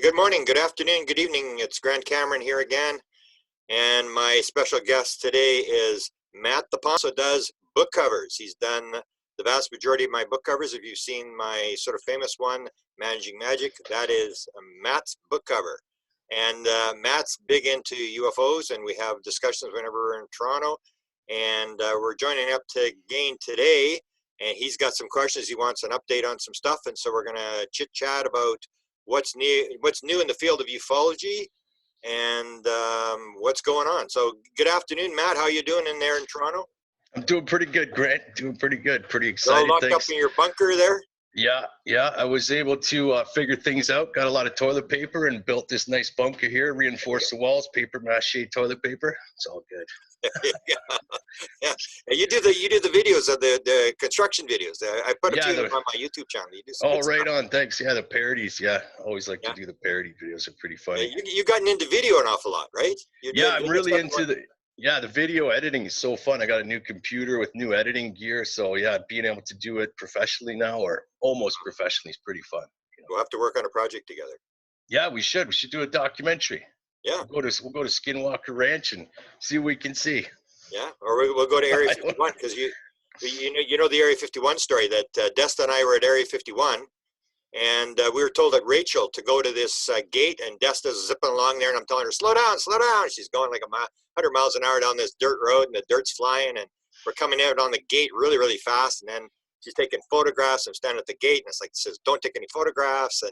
Good morning, good afternoon, good evening. It's Grant Cameron here again. And my special guest today is Matt the Ponzo, does book covers. He's done the vast majority of my book covers. If you've seen my sort of famous one, Managing Magic, that is Matt's book cover. And Matt's big into UFOs, and we have discussions whenever we're in Toronto. And we're joining up to again today, and he's got some questions. He wants an update on some stuff, and so we're going to chit chat about what's new in the field of ufology and what's going on. So good afternoon, Matt. How you doing in there in Toronto? I'm doing pretty good, Grant. Doing pretty good. Pretty You're excited. all locked Thanks. up in your bunker there? Yeah. I was able to figure things out. Got a lot of toilet paper and built this nice bunker here. Reinforced the walls, paper mache toilet paper. It's all good. yeah. You do the videos of the construction videos. I put a few on my YouTube channel. You do some right stuff. on. Thanks. Yeah, the parodies. Yeah, always like to do the parody videos. They're pretty funny. You gotten into video an awful lot, right? I'm really into the video editing is so fun. I got a new computer with new editing gear, so yeah, being able to do it professionally now, or almost professionally, is pretty fun. We'll have to work on a project together. Yeah, we should. We should do a documentary. Yeah, we'll go to Skinwalker Ranch and see what we can see. Yeah, or we'll go to Area 51 because you know the Area 51 story that Desta and I were at Area 51, and we were told at Rachel to go to this gate, and Desta's zipping along there, and I'm telling her slow down, slow down. She's going like 100 miles an hour down this dirt road, and the dirt's flying, and we're coming out on the gate really, really fast, and then she's taking photographs. I'm standing at the gate, and it's like, it says don't take any photographs,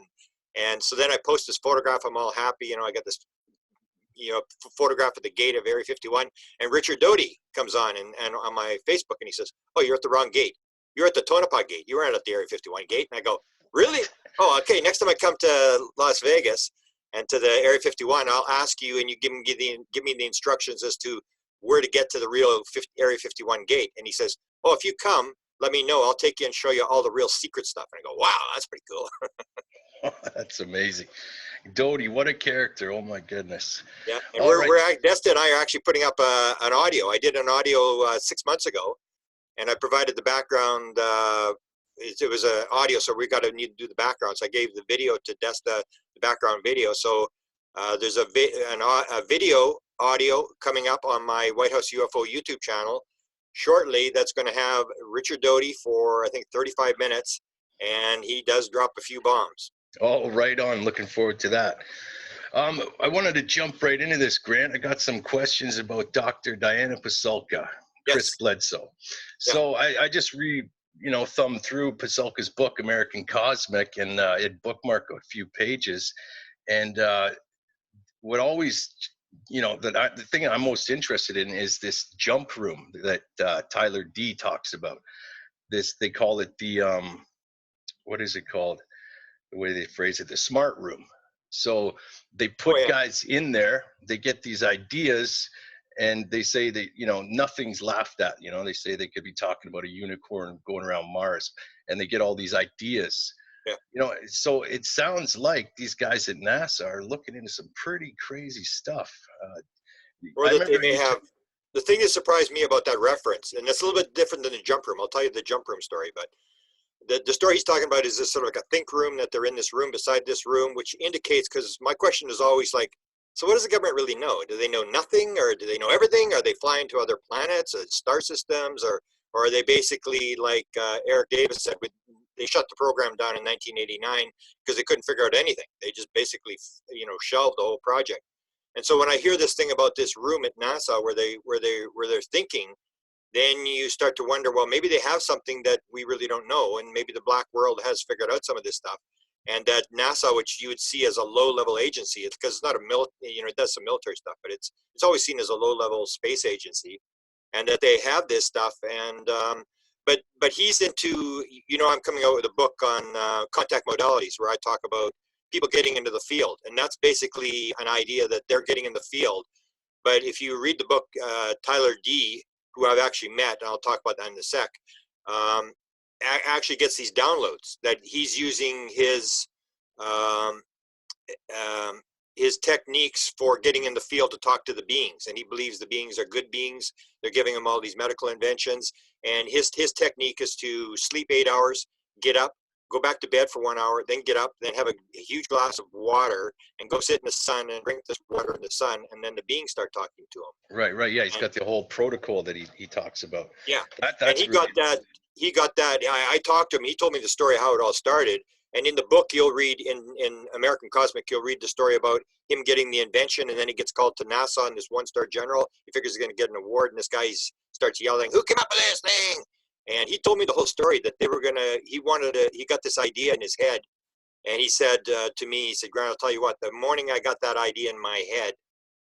and so then I post this photograph. I'm all happy, I got this photograph at the gate of Area 51, and Richard Doty comes on and on my Facebook, and he says, oh, you're at the wrong gate. You're at the Tonopah gate. You weren't at the Area 51 gate. And I go, really? Oh, okay. Next time I come to Las Vegas and to the Area 51, I'll ask you, and you give me the instructions as to where to get to the real Area 51 gate. And he says, oh, if you come, let me know. I'll take you and show you all the real secret stuff. And I go, wow, that's pretty cool. That's amazing. Doty, what a character. Oh my goodness. Yeah, and Desta and I are actually putting up an audio. I did an audio 6 months ago, and I provided the background. It was an audio, so we need to do the background. So I gave the video to Desta, the background video. So there's a video audio coming up on my White House UFO YouTube channel shortly that's going to have Richard Doty for, I think, 35 minutes, and he does drop a few bombs. Oh, right on. Looking forward to that. I wanted to jump right into this, Grant. I got some questions about Dr. Diana Pasulka, Chris Bledsoe. So I just thumbed through Pasulka's book, American Cosmic, and it bookmarked a few pages. And what always, the thing I'm most interested in is this jump room that Tyler D talks about. They call it the, what is it called? The way they phrase it, the smart room. So they put guys in there, they get these ideas, and they say that, nothing's laughed at. They say they could be talking about a unicorn going around Mars, and they get all these ideas. Yeah. So it sounds like these guys at NASA are looking into some pretty crazy stuff. Or that they may have. The thing that surprised me about that reference, and it's a little bit different than the jump room. I'll tell you the jump room story, but the story he's talking about is this sort of like a think room, that they're in this room beside this room, which indicates, because my question is always like, so what does the government really know? Do they know nothing, or do they know everything? Are they flying to other planets, or star systems, or are they basically like Eric Davis said, they shut the program down in 1989 because they couldn't figure out anything. They just basically, shelved the whole project. And so when I hear this thing about this room at NASA where they're thinking, then you start to wonder, well, maybe they have something that we really don't know, and maybe the black world has figured out some of this stuff, and that NASA, which you would see as a low-level agency, because it's not a it does some military stuff, but it's always seen as a low-level space agency, and that they have this stuff. And but he's into, I'm coming out with a book on contact modalities, where I talk about people getting into the field, and that's basically an idea that they're getting in the field. But if you read the book, Tyler D., who I've actually met, and I'll talk about that in a sec, actually gets these downloads that he's using his techniques for getting in the field to talk to the beings, and he believes the beings are good beings. They're giving him all these medical inventions, and his technique is to sleep 8 hours, get up, go back to bed for 1 hour, then get up, then have a huge glass of water and go sit in the sun and drink this water in the sun. And then the beings start talking to him. Right. Yeah, he's And got the whole protocol that he talks about. yeah. And That's he really got that. He got that. I talked to him. He told me the story how it all started. And in the book, you'll read in American Cosmic, you'll read the story about him getting the invention, and then he gets called to NASA, and this one-star general, he figures he's going to get an award, and this guy starts yelling, "Who came up with this thing?" And he told me the whole story that they were gonna. He got this idea in his head, and he said to me, he said, "Grant, I'll tell you what. The morning I got that idea in my head,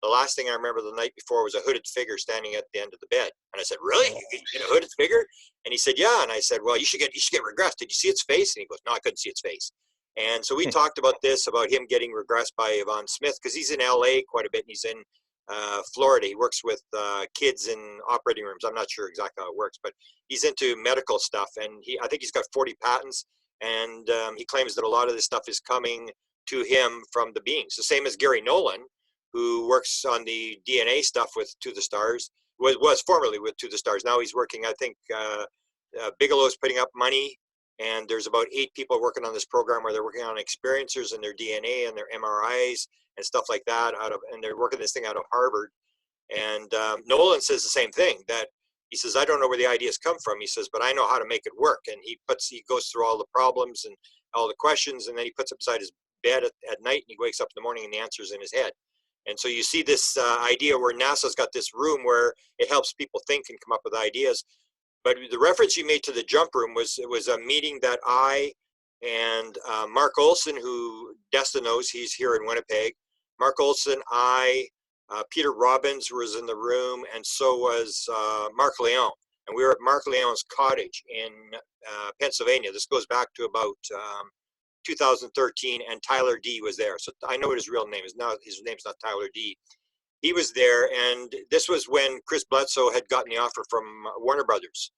the last thing I remember the night before was a hooded figure standing at the end of the bed." And I said, "Really? You get a hooded figure?" And he said, "Yeah." And I said, "Well, you should get regressed. Did you see its face?" And he goes, "No, I couldn't see its face." And so we talked about this, about him getting regressed by Yvonne Smith, because he's in LA quite a bit, and he's in Florida. He works with kids in operating rooms. I'm not sure exactly how it works, but he's into medical stuff, and I think he's got 40 patents, and he claims that a lot of this stuff is coming to him from the beings. The same as Gary Nolan, who works on the DNA stuff with To the Stars, was formerly with To the Stars. Now he's working, I think, Bigelow's putting up money, and there's about 8 people working on this program where they're working on experiencers and their DNA and their MRIs and stuff like that and they're working this thing out of Harvard. And Nolan says the same thing, that he says, "I don't know where the ideas come from." He says, "But I know how to make it work." And he goes through all the problems and all the questions, and then he puts it beside his bed at night, and he wakes up in the morning and the answer's in his head. And so you see this idea where NASA's got this room where it helps people think and come up with ideas. But the reference you made to the jump room was a meeting that I and Mark Olson, who Desta knows, he's here in Winnipeg. Mark Olson, Peter Robbins was in the room, and so was Mark Leon. And we were at Mark Leon's cottage in Pennsylvania. This goes back to about 2013, and Tyler D was there. So I know what his real name is. Now his name's not Tyler D. He was there, and this was when Chris Bledsoe had gotten the offer from Warner Brothers.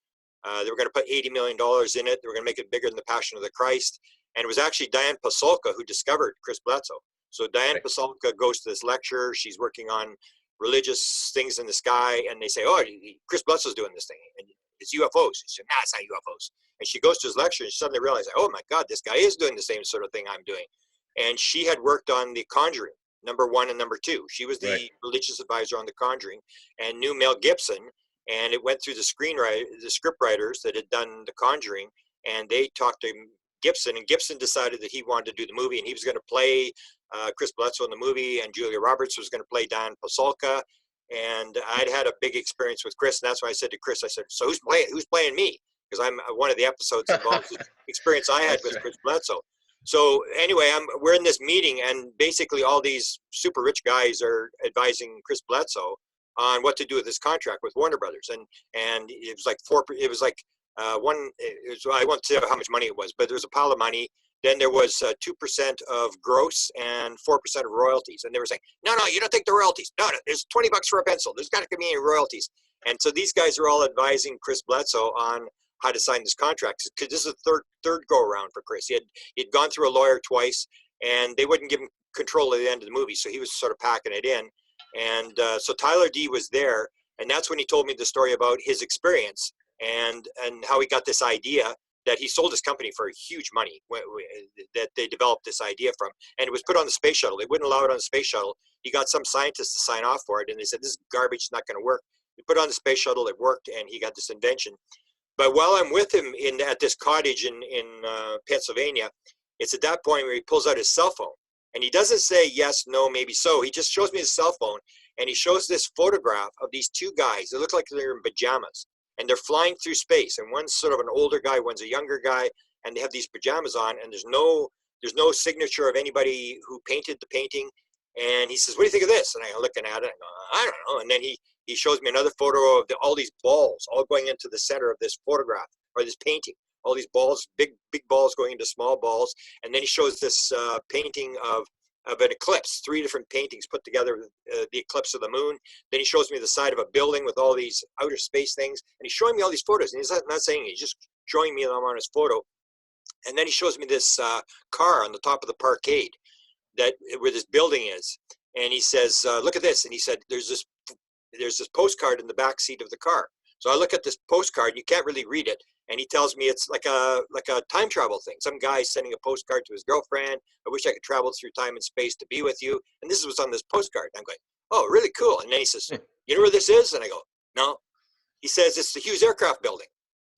They were going to put $80 million in it. They were going to make it bigger than the Passion of the Christ. And it was actually Diane Pasulka who discovered Chris Bledsoe. So Diane Pasulka goes to this lecture. She's working on religious things in the sky, and they say, "Oh, Chris Bledsoe's doing this thing, and it's UFOs." She said, "Nah, it's not UFOs." And she goes to his lecture, and she suddenly realizes, "Oh my God, this guy is doing the same sort of thing I'm doing." And she had worked on The Conjuring, #1 and #2. She was the religious advisor on The Conjuring, and knew Mel Gibson. And it went through the script writers that had done The Conjuring, and they talked to Gibson, and Gibson decided that he wanted to do the movie, and he was going to play Chris Bledsoe in the movie, and Julia Roberts was going to play Diane Pasulka. And I'd had a big experience with Chris, and that's why I said to Chris, I said, "So who's playing me?" Because I'm one of the episodes involves the experience I had with Chris Bledsoe. So anyway, we're in this meeting, and basically all these super rich guys are advising Chris Bledsoe on what to do with this contract with Warner Brothers, and it was like I won't say how much money it was, but there was a pile of money. Then there was 2% of gross and 4% of royalties, and they were saying, "No, you don't take the royalties. No, there's $20 for a pencil. There's got to be any royalties." And so these guys are all advising Chris Bledsoe on how to sign this contract, because this is the third go around for Chris. He'd gone through a lawyer twice, and they wouldn't give him control at the end of the movie, so he was sort of packing it in. And so Tyler D was there, and that's when he told me the story about his experience and how he got this idea that he sold his company for huge money that they developed this idea from, and it was put on the space shuttle. They wouldn't allow it on the space shuttle. He got some scientists to sign off for it, and they said, "This is garbage, it's not going to work." He put it on the space shuttle, it worked, and he got this invention. But while I'm with him at this cottage in Pennsylvania, it's at that point where he pulls out his cell phone. And he doesn't say yes, no, maybe so. He just shows me his cell phone, and he shows this photograph of these 2 guys. They look like they're in pajamas, and they're flying through space. And one's sort of an older guy, one's a younger guy, and they have these pajamas on, and there's no signature of anybody who painted the painting. And he says, "What do you think of this?" And I'm looking at it, and I go, "I don't know." And then he shows me another photo of all these balls all going into the center of this photograph or this painting. All these balls, big balls going into small balls. And then he shows this painting of an eclipse, 3 different paintings put together, the eclipse of the moon. Then he shows me the side of a building with all these outer space things. And he's showing me all these photos. And he's not saying it, he's just showing me them on his photo. And then he shows me this car on the top of the parkade where this building is. And he says, "Look at this." And he said, there's this postcard in the back seat of the car. So I look at this postcard, you can't really read it. And he tells me it's like a time travel thing. Some guy sending a postcard to his girlfriend. I wish I could travel through time and space to be with you. And this was on this postcard. And I'm going, oh, really cool. And then he says, you know where this is? And I go, no. He says, it's the Hughes Aircraft Building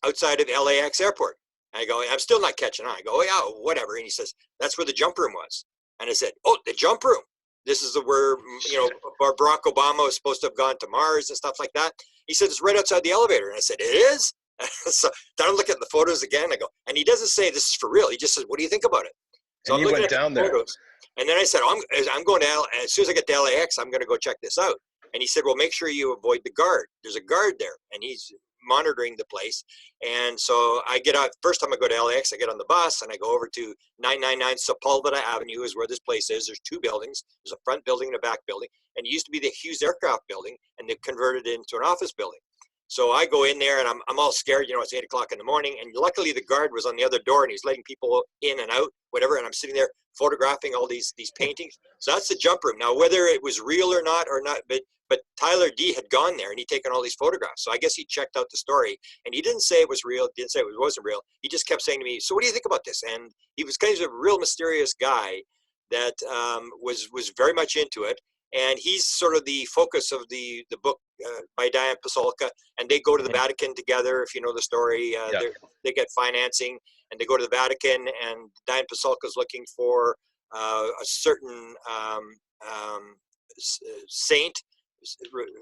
outside of LAX airport. And I go, I'm still not catching on. I go, oh, yeah, whatever. And he says, that's where the jump room was. And I said, oh, the jump room. This is where, you know, Barack Obama was supposed to have gone to Mars and stuff like that. He said, it's right outside the elevator. And I said, it is? So then I'm looking at the photos again. I go, and he doesn't say this is for real. He just says, what do you think about it? So and I'm looking went at down the there. photos. And then I said, I'm going to as soon as I get to LAX, I'm going to go check this out. And he said, well, make sure you avoid the guard. There's a guard there. And he's monitoring the place. And so I get out, first time I go to LAX, I get on the bus and I go over to 999 Sepulveda Avenue is where this place is. There's two buildings. There's a front building and a back building. And it used to be the Hughes Aircraft Building, and they converted it into an office building. So I go in there and I'm all scared, you know, it's 8 o'clock in the morning. And luckily the guard was on the other door and he's letting people in and out, whatever. And I'm sitting there photographing all these paintings. So that's the jump room. Now, whether it was real or not, but Tyler D had gone there and he'd taken all these photographs. So I guess he checked out the story and he didn't say it was real. Didn't say it wasn't real. He just kept saying to me, so what do you think about this? And he was kind of a real mysterious guy that was very much into it. And he's sort of the focus of the book by Diane Pasulka, and they go to the Vatican together. If you know the story, they get financing, and they go to the Vatican, and Diane Pasulka is looking for a certain saint,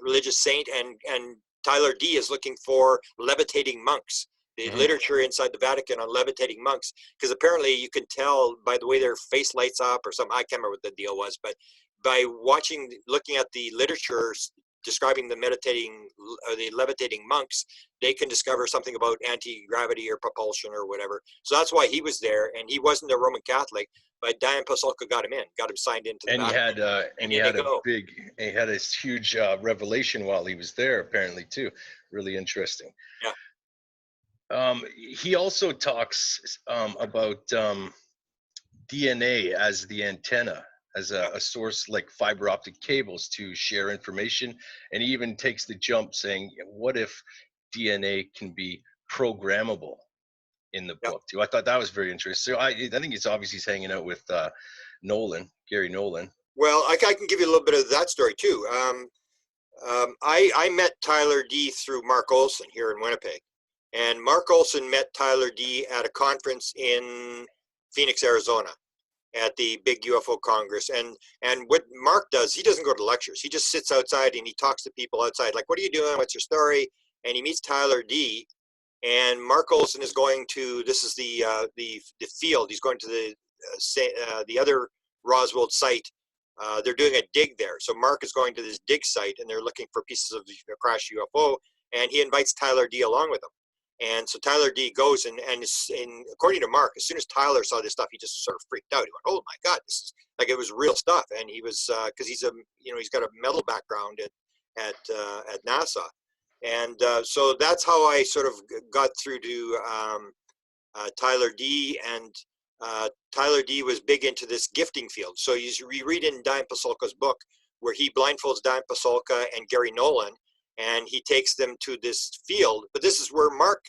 religious saint, and Tyler D is looking for levitating monks. The literature inside the Vatican on levitating monks, because apparently you can tell by the way their face lights up or something. I can't remember what the deal was, but by looking at the literature describing the levitating monks, they can discover something about anti-gravity or propulsion or whatever. So that's why he was there, and he wasn't a Roman Catholic, but Diane Pasulka got him signed into the Vatican. He had a huge revelation while he was there, apparently too. Really interesting. Yeah. He also talks about DNA as the antenna, as a source like fiber optic cables to share information. And he even takes the jump saying, what if DNA can be programmable in the book too? I thought that was very interesting. So I think it's obvious he's hanging out with Gary Nolan. Well, I can give you a little bit of that story too. I met Tyler D through Mark Olson here in Winnipeg. And Mark Olson met Tyler D at a conference in Phoenix, Arizona, at the big UFO Congress. And what Mark does, he doesn't go to lectures. He just sits outside and he talks to people outside, like, what are you doing? What's your story? And he meets Tyler D. And Mark Olson is going to, this is the field. He's going to the other Roswell site. They're doing a dig there. So Mark is going to this dig site and they're looking for pieces of a crashed UFO. And he invites Tyler D along with him. And so Tyler D goes and according to Mark, as soon as Tyler saw this stuff, he just sort of freaked out. He went, "Oh my God, this is like it was real stuff." And he was because he's got a metal background at NASA, and so that's how I sort of got through to Tyler D. And Tyler D. was big into this gifting field. So you read in Diane Pasulka's book where he blindfolds Diane Pasulka and Gary Nolan. And he takes them to this field, but this is where Mark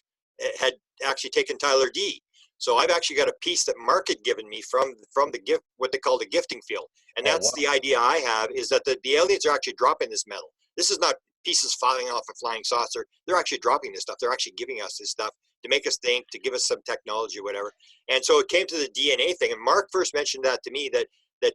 had actually taken Tyler D. So I've actually got a piece that Mark had given me from the gift, what they call the gifting field. And that's the idea I have, is that the aliens are actually dropping this metal. This is not pieces falling off a flying saucer. They're actually dropping this stuff. They're actually giving us this stuff to make us think, to give us some technology or whatever. And so it came to the DNA thing. And Mark first mentioned that to me, that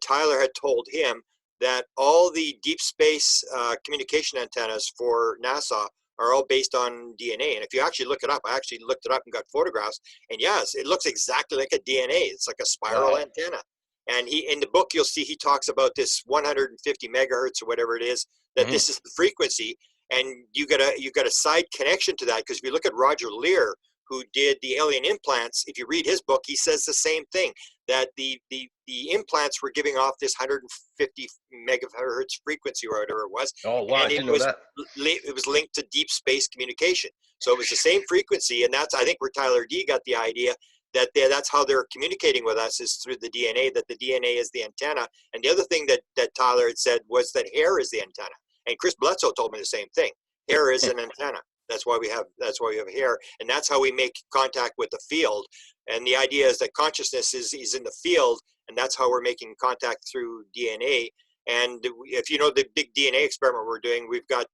Tyler had told him that all the deep space communication antennas for NASA are all based on DNA. And if you actually look it up, I actually looked it up and got photographs. And yes, it looks exactly like a DNA. It's like a spiral antenna. And in the book, you'll see he talks about this 150 megahertz or whatever it is, that this is the frequency. And you got a side connection to that, because if you look at Roger Lear, who did the alien implants, if you read his book, he says the same thing, that the implants were giving off this 150 megahertz frequency or whatever it was. Oh, wow, and I didn't know that. It was linked to deep space communication. So it was the same frequency, and that's, I think, where Tyler D got the idea that that's how they're communicating with us, is through the DNA, that the DNA is the antenna. And the other thing that Tyler had said was that hair is the antenna. And Chris Bledsoe told me the same thing. Hair is an antenna. That's why we have hair, and that's how we make contact with the field. And the idea is that consciousness is in the field, and that's how we're making contact through DNA. And if you know the big DNA experiment we're doing, we've got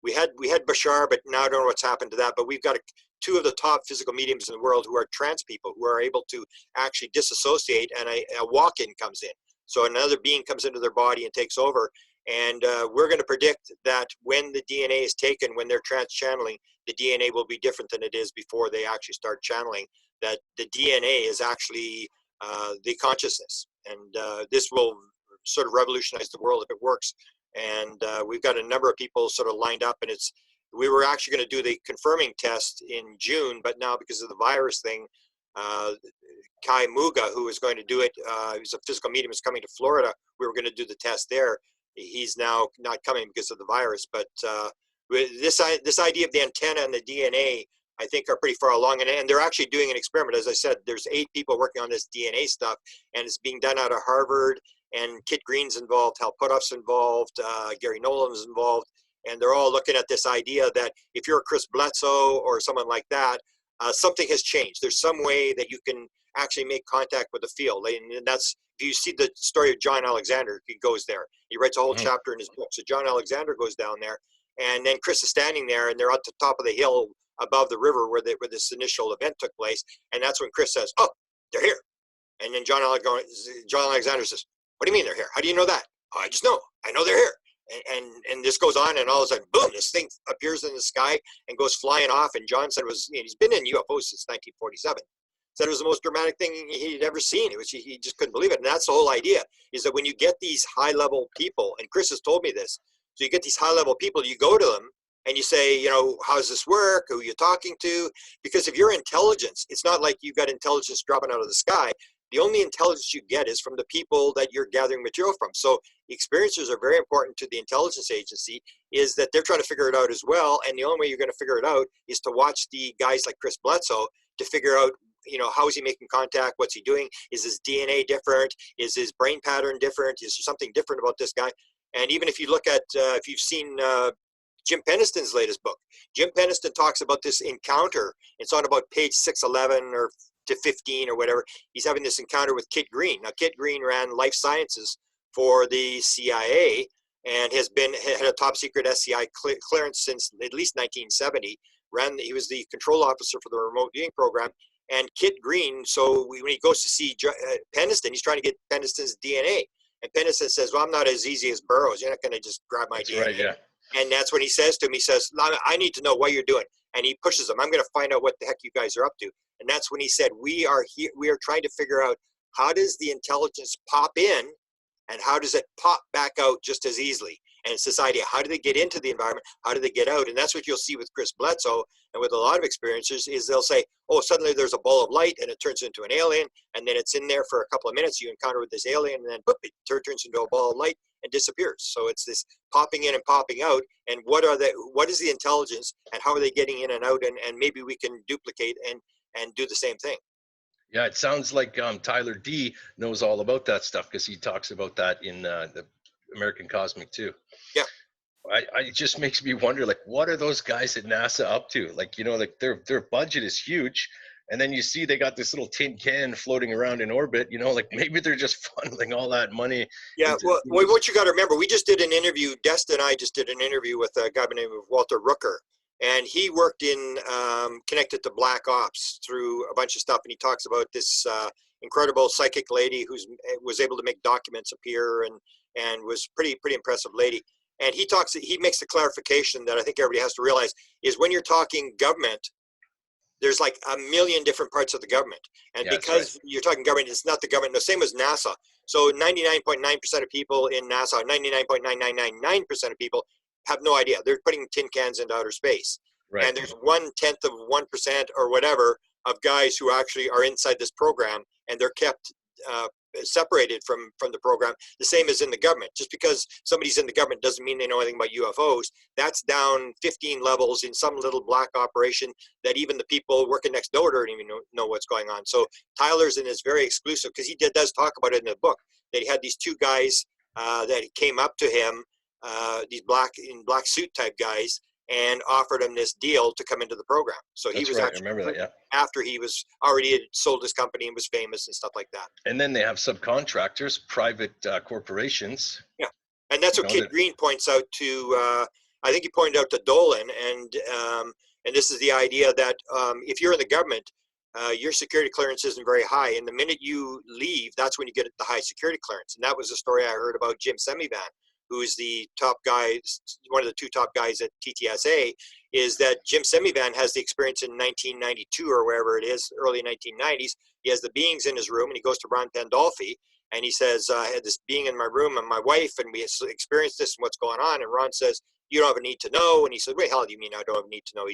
we had Bashar, but now I don't know what's happened to that. But we've got two of the top physical mediums in the world who are trans people, who are able to actually disassociate, and a walk-in comes in. So another being comes into their body and takes over. And we're going to predict that when the DNA is taken, when they're trans-channeling, the DNA will be different than it is before they actually start channeling. That the DNA is actually the consciousness. And this will sort of revolutionize the world if it works. And we've got a number of people sort of lined up, and we were actually going to do the confirming test in June, but now because of the virus thing, Kai Muga, who was going to do it, he's a physical medium, is coming to Florida. We were going to do the test there. He's now not coming because of the virus. But this idea of the antenna and the DNA, I think, are pretty far along. And they're actually doing an experiment. As I said, there's 8 people working on this DNA stuff, and it's being done out of Harvard. And Kit Green's involved, Hal Puthoff's involved, Gary Nolan's involved. And they're all looking at this idea that if you're a Chris Bledsoe or someone like that, something has changed. There's some way that you can actually make contact with the field. And that's, if you see the story of John Alexander, he goes there. He writes a whole chapter in his book. So John Alexander goes down there, and then Chris is standing there, and they're at the top of the hill above the river where this initial event took place. And that's when Chris says, "Oh, they're here." And then John Alexander says, "What do you mean they're here? How do you know that?" "Oh, I just know. I know they're here." And this goes on, and all of a sudden, boom, this thing appears in the sky and goes flying off. And John said he's been in UFOs since 1947. Said it was the most dramatic thing he'd ever seen. He just couldn't believe it. And that's the whole idea, is that when you get these high-level people, and Chris has told me this, so you get these high-level people, you go to them, and you say, how does this work? Who are you talking to? Because if you're intelligence, it's not like you've got intelligence dropping out of the sky. The only intelligence you get is from the people that you're gathering material from. So experiencers are very important to the intelligence agency, is that they're trying to figure it out as well. And the only way you're going to figure it out is to watch the guys like Chris Bledsoe to figure out, how is he making contact? What's he doing? Is his DNA different? Is his brain pattern different? Is there something different about this guy? And even if you look at, if you've seen Jim Peniston's latest book, Jim Peniston talks about this encounter. It's on about page 611 or to 15 or whatever. He's having this encounter with Kit Green. Now, Kit Green ran life sciences for the CIA and had a top secret SCI clearance since at least 1970. He was the control officer for the remote viewing program. And Kit Green, so when he goes to see Peniston, he's trying to get Peniston's DNA. And Peniston says, "Well, I'm not as easy as Burroughs. You're not going to just grab my DNA." Right, yeah. And that's when he says to him, he says, "I need to know what you're doing." And he pushes him. "I'm going to find out what the heck you guys are up to." And that's when he said, we are trying to figure out, how does the intelligence pop in and how does it pop back out just as easily? And it's this idea, how do they get into the environment? How do they get out? And that's what you'll see with Chris Bledsoe and with a lot of experiencers, is they'll say, "Oh, suddenly there's a ball of light and it turns into an alien. And then it's in there for a couple of minutes. You encounter with this alien, and then boop, it turns into a ball of light and disappears." So it's this popping in and popping out. And what is the intelligence, and how are they getting in and out? And maybe we can duplicate and do the same thing. Yeah, it sounds like Tyler D knows all about that stuff, because he talks about that in the American Cosmic too. Yeah. It just makes me wonder, like, what are those guys at NASA up to? Like, like their budget is huge, and then you see they got this little tin can floating around in orbit. Like maybe they're just funneling all that money. Yeah. Well, what you got to remember, we just did an interview. Desta and I just did an interview with a guy by the name of Walter Rooker. And he worked connected to Black Ops through a bunch of stuff. And he talks about this incredible psychic lady who was able to make documents appear and was pretty impressive lady. And he makes the clarification that I think everybody has to realize, is when you're talking government, there's like a million different parts of the government. And yeah, because you're talking government, it's not the government. The same as NASA. So 99.9% of people in NASA, 99.9999% of people have no idea. They're putting tin cans into outer space. Right. And there's 0.1% of 1% or whatever of guys who actually are inside this program, and they're kept separated from the program. The same as in the government. Just because somebody's in the government doesn't mean they know anything about UFOs. That's down 15 levels in some little black operation that even the people working next door don't even know what's going on. So Tyler's in this very exclusive, because he does talk about it in the book, that he had these two guys that came up to him, these black suit type guys, and offered him this deal to come into the program. So he was right. actually, I remember that, yeah. after he was already had sold his company and was famous and stuff like that. And then they have subcontractors, private corporations. Yeah, and that's what Kid Green points out to. I think he pointed out to Dolan, and this is the idea that if you're in the government, your security clearance isn't very high, and the minute you leave, that's when you get the high security clearance. And that was the story I heard about Jim Semivan, who is the top guy, one of the two top guys at TTSA, is that Jim Semivan has the experience in 1992 or wherever it is, early 1990s. He has the beings in his room, and he goes to Ron Pandolfi, and he says, I had this being in my room and my wife, and we experienced this and what's going on. And Ron says, you don't have a need to know. And he said, wait, hell do you mean I don't have a need to know?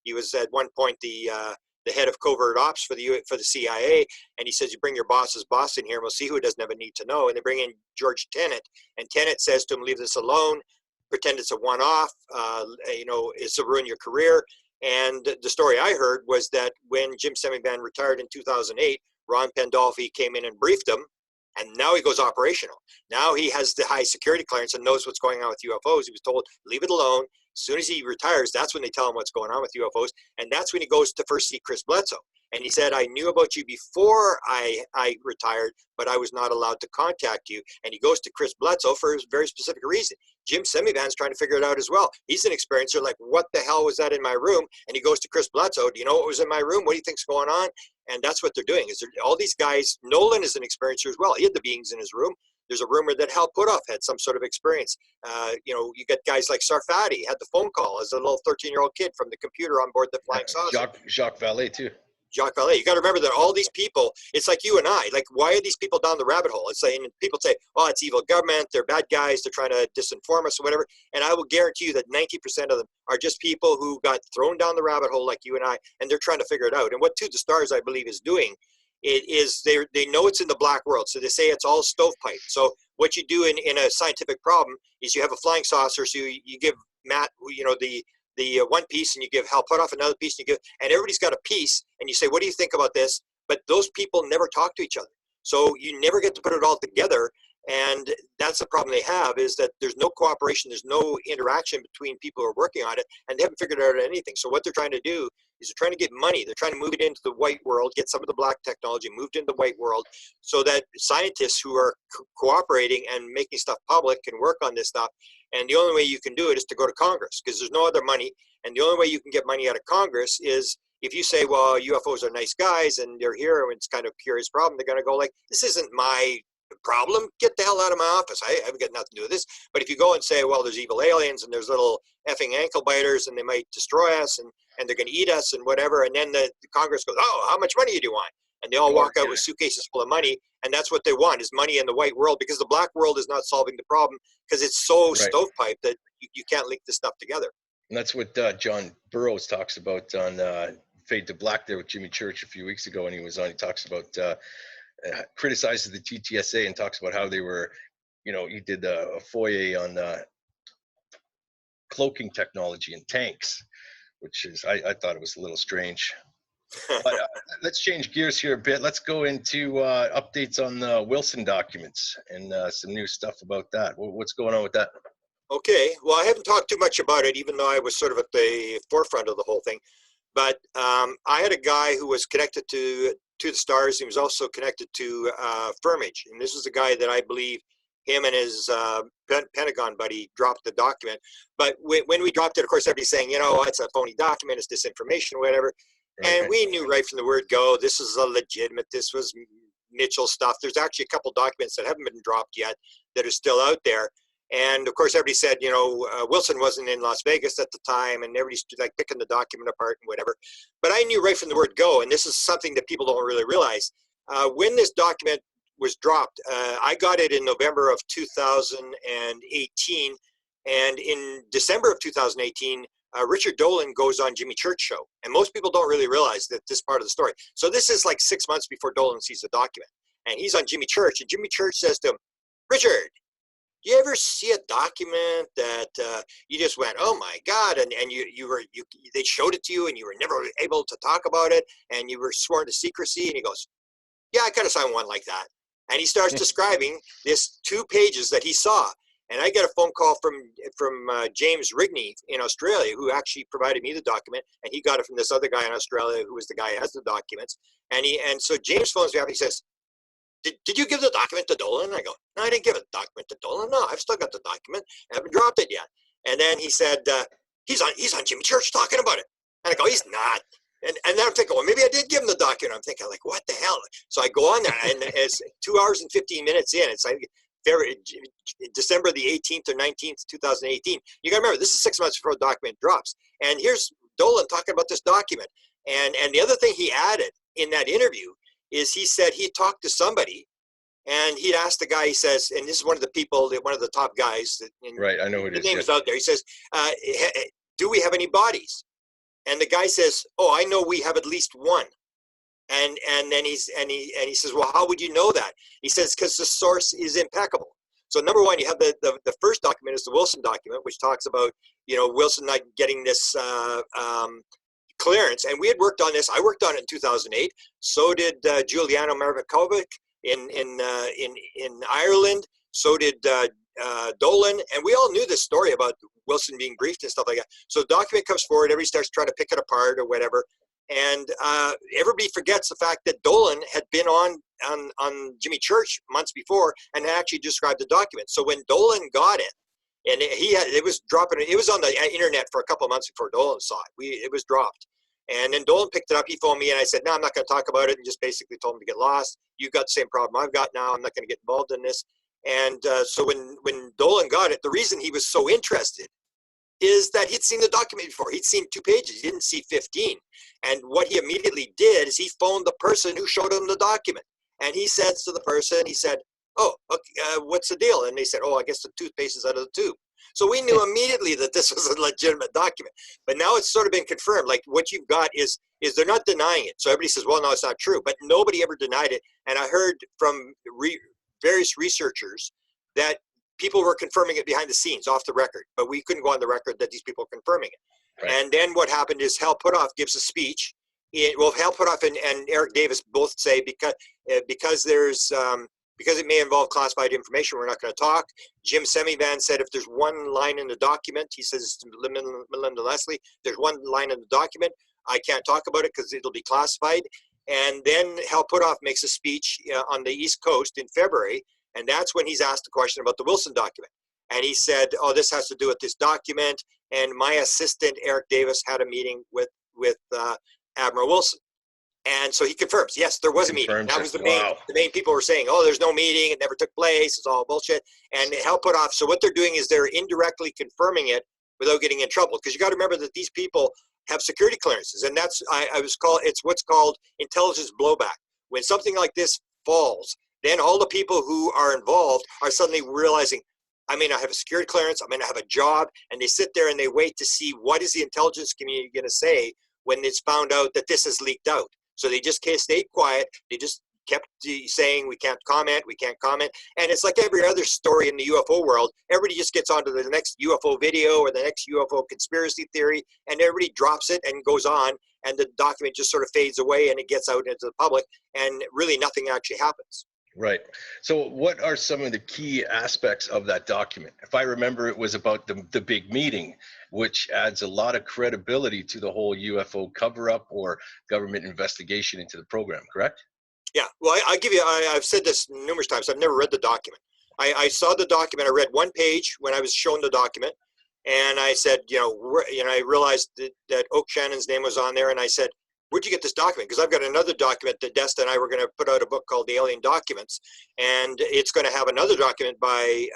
He was at one point the head of covert ops for the CIA, and he says, you bring your boss's boss in here and we'll see who doesn't have a need to know. And they bring in George Tenet, and Tenet says to him, leave this alone, pretend it's a one-off, it's a ruin your career. And the story I heard was that when Jim Semivan retired in 2008, Ron Pandolfi came in and briefed him, and now he goes operational. Now he has the high security clearance and knows what's going on with UFOs. He was told, leave it alone. As soon as he retires, that's when they tell him what's going on with UFOs. And that's when he goes to first see Chris Bledsoe. And he said, I knew about you before I retired, but I was not allowed to contact you. And he goes to Chris Bledsoe for a very specific reason. Jim Semivan's trying to figure it out as well. He's an experiencer, like, what the hell was that in my room? And he goes to Chris Bledsoe, do you know what was in my room? What do you think's going on? And that's what they're doing. All these guys, Nolan is an experiencer as well. He had the beings in his room. There's a rumor that Hal Puthoff had some sort of experience. You get guys like Sarfati had the phone call as a little 13-year-old kid from the computer on board the flying saucer. Jacques Vallée too. Jacques Vallée. You got to remember that all these people, it's like you and I, like, why are these people down the rabbit hole? It's like, and people say, oh, it's evil government, they're bad guys, they're trying to disinform us or whatever. And I will guarantee you that 90% of them are just people who got thrown down the rabbit hole like you and I, and they're trying to figure it out. And what To the Stars, I believe, is doing, it is they know it's in the black world. So they say it's all stovepipe. So what you do in a scientific problem is you have a flying saucer. So you give Matt, the one piece, and you give Hal Puthoff another piece, and everybody's got a piece, and you say, what do you think about this? But those people never talk to each other. So you never get to put it all together. And that's the problem they have, is that there's no cooperation, there's no interaction between people who are working on it, and they haven't figured out anything. So what they're trying to do is they're trying to get money. They're trying to move it into the white world, get some of the black technology moved into the white world, so that scientists who are cooperating and making stuff public can work on this stuff. And the only way you can do it is to go to Congress, because there's no other money. And the only way you can get money out of Congress is if you say, well, UFOs are nice guys and they're here and it's kind of a curious problem. They're going to go like, this isn't my problem. Get the hell out of my office. I haven't got nothing to do with this. But if you go and say, well, there's evil aliens and there's little effing ankle biters and they might destroy us and they're going to eat us and whatever. And then the Congress goes, oh, how much money do you want? And they all walk out with suitcases full of money. And that's what they want, is money in the white world, because the black world is not solving the problem, because it's so stovepipe that you can't link this stuff together. And that's what John Burroughs talks about on Fade to Black there with Jimmy Church a few weeks ago when he was on. He talks about, criticizes the TTSA and talks about how they were, he did a foyer on cloaking technology in tanks, which is, I thought it was a little strange. But let's change gears here a bit. Let's go into updates on the Wilson documents and some new stuff about that. What's going on with that? Okay. Well, I haven't talked too much about it, even though I was sort of at the forefront of the whole thing. But I had a guy who was connected to the Stars. He was also connected to Firmage. And this is a guy that I believe him and his Pentagon buddy dropped the document. But when we dropped it, of course, everybody's saying, it's a phony document, it's disinformation or whatever. And we knew right from the word go, this is a legitimate, this was Mitchell stuff. There's actually a couple documents that haven't been dropped yet that are still out there. And of course, everybody said, Wilson wasn't in Las Vegas at the time, and everybody's like picking the document apart and whatever. But I knew right from the word go, and this is something that people don't really realize. When this document was dropped, I got it in November of 2018. And in December of 2018, Richard Dolan goes on Jimmy Church show. And most people don't really realize that this part of the story. So this is like 6 months before Dolan sees the document. And he's on Jimmy Church, and Jimmy Church says to him, Richard, do you ever see a document that you just went, oh my God, and they showed it to you and you were never able to talk about it and you were sworn to secrecy? And he goes, yeah, I kind of saw one like that. And he starts describing this 2 pages that he saw. And I get a phone call from James Rigney in Australia, who actually provided me the document, and he got it from this other guy in Australia, who was the guy who has the documents. And so James phones me up. He says, did you give the document to Dolan? I go, no, I didn't give a document to Dolan. No, I've still got the document. I haven't dropped it yet. And then he said, he's on Jimmy Church talking about it. And I go, he's not. And then I'm thinking, well, maybe I did give him the document. I'm thinking, like, what the hell? So I go on there, and it's 2 hours and 15 minutes in. It's like December the 18th or 19th, 2018. You got to remember, this is 6 months before the document drops. And here's Dolan talking about this document. And the other thing he added in that interview is he said he talked to somebody, and he'd asked the guy, he says, and this is one of the people, one of the top guys. Right, I know who it is. The name is out there. He says, do we have any bodies? And the guy says, oh, I know we have at least one. And then he says, well, how would you know that? He says, because the source is impeccable. So number one, you have the first document is the Wilson document, which talks about, Wilson not getting this clearance. And we had worked on this. I worked on it in 2008. So did Giuliano Marvakovic in Ireland. So did Dolan. And we all knew this story about Wilson being briefed and stuff like that. So the document comes forward. Everybody starts trying to pick it apart or whatever. And everybody forgets the fact that Dolan had been on Jimmy Church months before and actually described the document. So when Dolan got it, and it was on the internet for a couple of months before Dolan saw it. It was dropped. And then Dolan picked it up. He phoned me, and I said, no, I'm not going to talk about it, and just basically told him to get lost. You've got the same problem I've got now. I'm not going to get involved in this. And so when Dolan got it, the reason he was so interested is that he'd seen the document before. He'd seen 2 pages. He didn't see 15. And what he immediately did is he phoned the person who showed him the document. And he said to the person, he said, oh, okay, what's the deal? And they said, oh, I guess the toothpaste is out of the tube. So we knew immediately that this was a legitimate document. But now it's sort of been confirmed. Like what you've got is they're not denying it. So everybody says, well, no, it's not true. But nobody ever denied it. And I heard from various researchers that people were confirming it behind the scenes, off the record, but we couldn't go on the record that these people were confirming it. Right. And then what happened is Hal Puthoff gives a speech. Hal Puthoff and Eric Davis both say because it may involve classified information, we're not going to talk. Jim Semivan said if there's one line in the document, he says to Melinda Leslie, there's one line in the document, I can't talk about it because it'll be classified. And then Hal Puthoff makes a speech on the East Coast in February. And that's when he's asked the question about the Wilson document. And he said, oh, this has to do with this document. And my assistant, Eric Davis, had a meeting with Admiral Wilson. And so he confirms, yes, there was a meeting. That was the main people were saying, oh, there's no meeting. It never took place. It's all bullshit. And Hal Puthoff. So what they're doing is they're indirectly confirming it without getting in trouble. Because you got to remember that these people have security clearances. And that's, it's what's called intelligence blowback. When something like this falls, then all the people who are involved are suddenly realizing, I may not have a security clearance, I may not have a job, and they sit there and they wait to see what is the intelligence community going to say when it's found out that this has leaked out. So they just stayed quiet. They just kept saying, we can't comment. And it's like every other story in the UFO world. Everybody just gets onto the next UFO video or the next UFO conspiracy theory, and everybody drops it and goes on, and the document just sort of fades away and it gets out into the public, and really nothing actually happens. Right. So what are some of the key aspects of that document? If I remember, it was about the big meeting, which adds a lot of credibility to the whole UFO cover-up or government investigation into the program, correct? Yeah. Well, I've said this numerous times. I've never read the document. I saw the document. I read one page when I was shown the document. And I said, I realized that Oak Shannon's name was on there. And I said, where'd you get this document? Because I've got another document that Desta and I were going to put out a book called The Alien Documents. And it's going to have another document by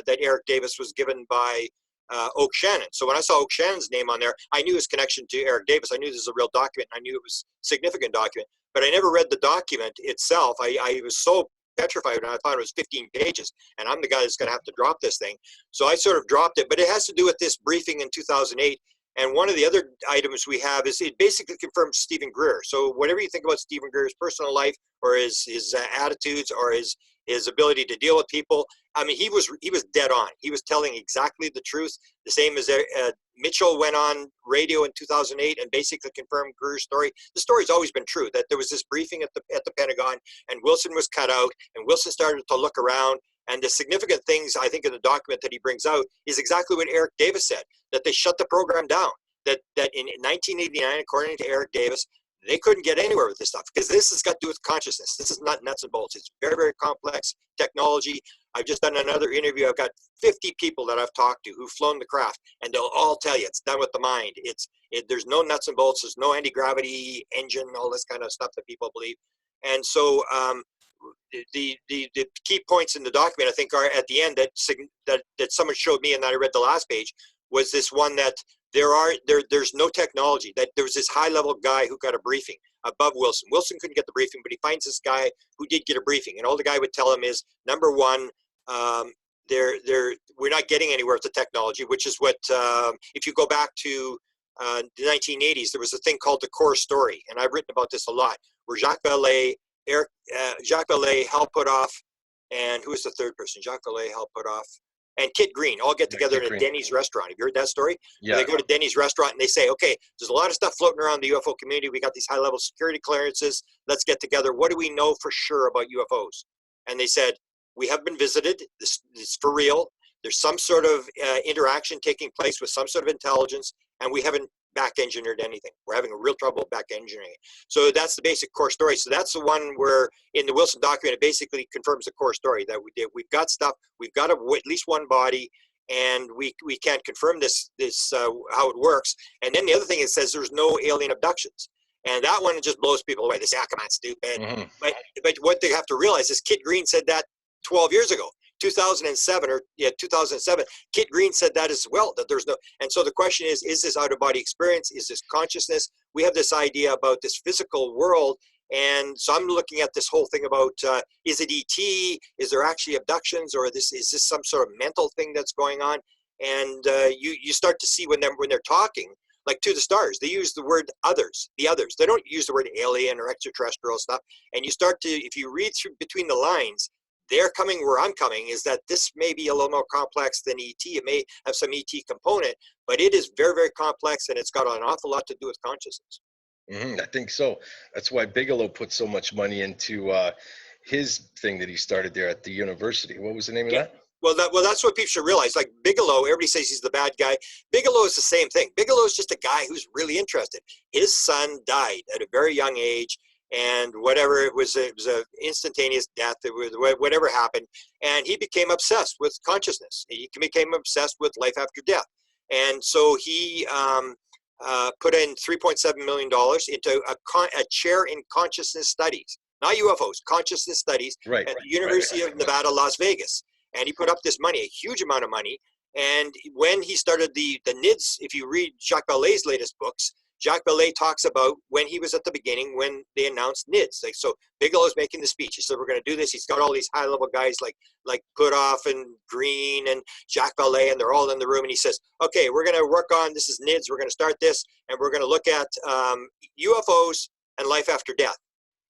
that Eric Davis was given by Oak Shannon. So when I saw Oak Shannon's name on there, I knew his connection to Eric Davis. I knew this was a real document. And I knew it was a significant document. But I never read the document itself. I was so petrified when I thought it was 15 pages. And I'm the guy that's going to have to drop this thing. So I sort of dropped it. But it has to do with this briefing in 2008. And one of the other items we have is it basically confirms Stephen Greer. So whatever you think about Stephen Greer's personal life or his attitudes or his ability to deal with people, I mean, he was dead on. He was telling exactly the truth. The same as Mitchell went on radio in 2008 and basically confirmed Greer's story. The story's always been true, that there was this briefing at the Pentagon and Wilson was cut out and Wilson started to look around And the significant things, I think, in the document that he brings out is exactly what Eric Davis said, that they shut the program down, that in 1989, according to Eric Davis, they couldn't get anywhere with this stuff because this has got to do with consciousness. This is not nuts and bolts. It's very, very complex technology. I've just done another interview. I've got 50 people that I've talked to who've flown the craft, and they'll all tell you it's done with the mind. There's no nuts and bolts. There's no anti-gravity engine, all this kind of stuff that people believe. And so the key points in the document, I think, are at the end that someone showed me, and that I read the last page, was this one that there's no technology. That there was this high-level guy who got a briefing above Wilson. Wilson couldn't get the briefing, but he finds this guy who did get a briefing, and all the guy would tell him is, number one, we're not getting anywhere with the technology, which is what if you go back to the 1980s, there was a thing called the core story, and I've written about this a lot, where Jacques Vallée, Hal Puthoff, and who was the third person? Jacques Vallée, Hal Puthoff, and Kit Green all get together in a Denny's restaurant. Have you heard that story? Yeah. They go to Denny's restaurant and they say, okay, there's a lot of stuff floating around the UFO community. We got these high-level security clearances. Let's get together. What do we know for sure about UFOs? And they said, we have been visited. This is for real. There's some sort of interaction taking place with some sort of intelligence, and we haven't back engineered anything. We're having a real trouble back engineering it. So that's the basic core story. So that's the one where in the Wilson document, it basically confirms the core story that we've got stuff, we've got at least one body, and we can't confirm this how it works. And then the other thing, it says there's no alien abductions. And that one just blows people away. They say, come on, stupid. Mm-hmm. But what they have to realize is Kit Green said that 12 years ago. 2007, Kit Green said that as well, that there's no, and so the question is this out-of-body experience? Is this consciousness? We have this idea about this physical world, and so I'm looking at this whole thing about, is it ET? Is there actually abductions, or is this some sort of mental thing that's going on? And you start to see when they're talking, like To the Stars, they use the word others, the others. They don't use the word alien or extraterrestrial stuff, and you start to, if you read through between the lines, they're coming where I'm coming, is that this may be a little more complex than ET. It may have some ET component, but it is very, very complex, and it's got an awful lot to do with consciousness. Mm-hmm, I think so. That's why Bigelow put so much money into his thing that he started there at the university. What was the name of that? Well, that's what people should realize. Like Bigelow, everybody says he's the bad guy. Bigelow is the same thing. Bigelow is just a guy who's really interested. His son died at a very young age, and whatever, it was a instantaneous death. It was whatever happened, and he became obsessed with consciousness. He became obsessed with life after death, and so he put in $3.7 million into a chair in consciousness studies, not UFOs, consciousness studies, at the University of Nevada, Las Vegas. And he put up this money, a huge amount of money. And when he started the NIDS, if you read Jacques Vallée's latest books, Jacques Vallée talks about when he was at the beginning, when they announced NIDS. Like, so Bigelow's making the speech. He said, we're going to do this. He's got all these high-level guys like Puthoff and Green and Jacques Vallée, and they're all in the room. And he says, okay, we're going to work on, this is NIDS. We're going to start this, and we're going to look at UFOs and life after death.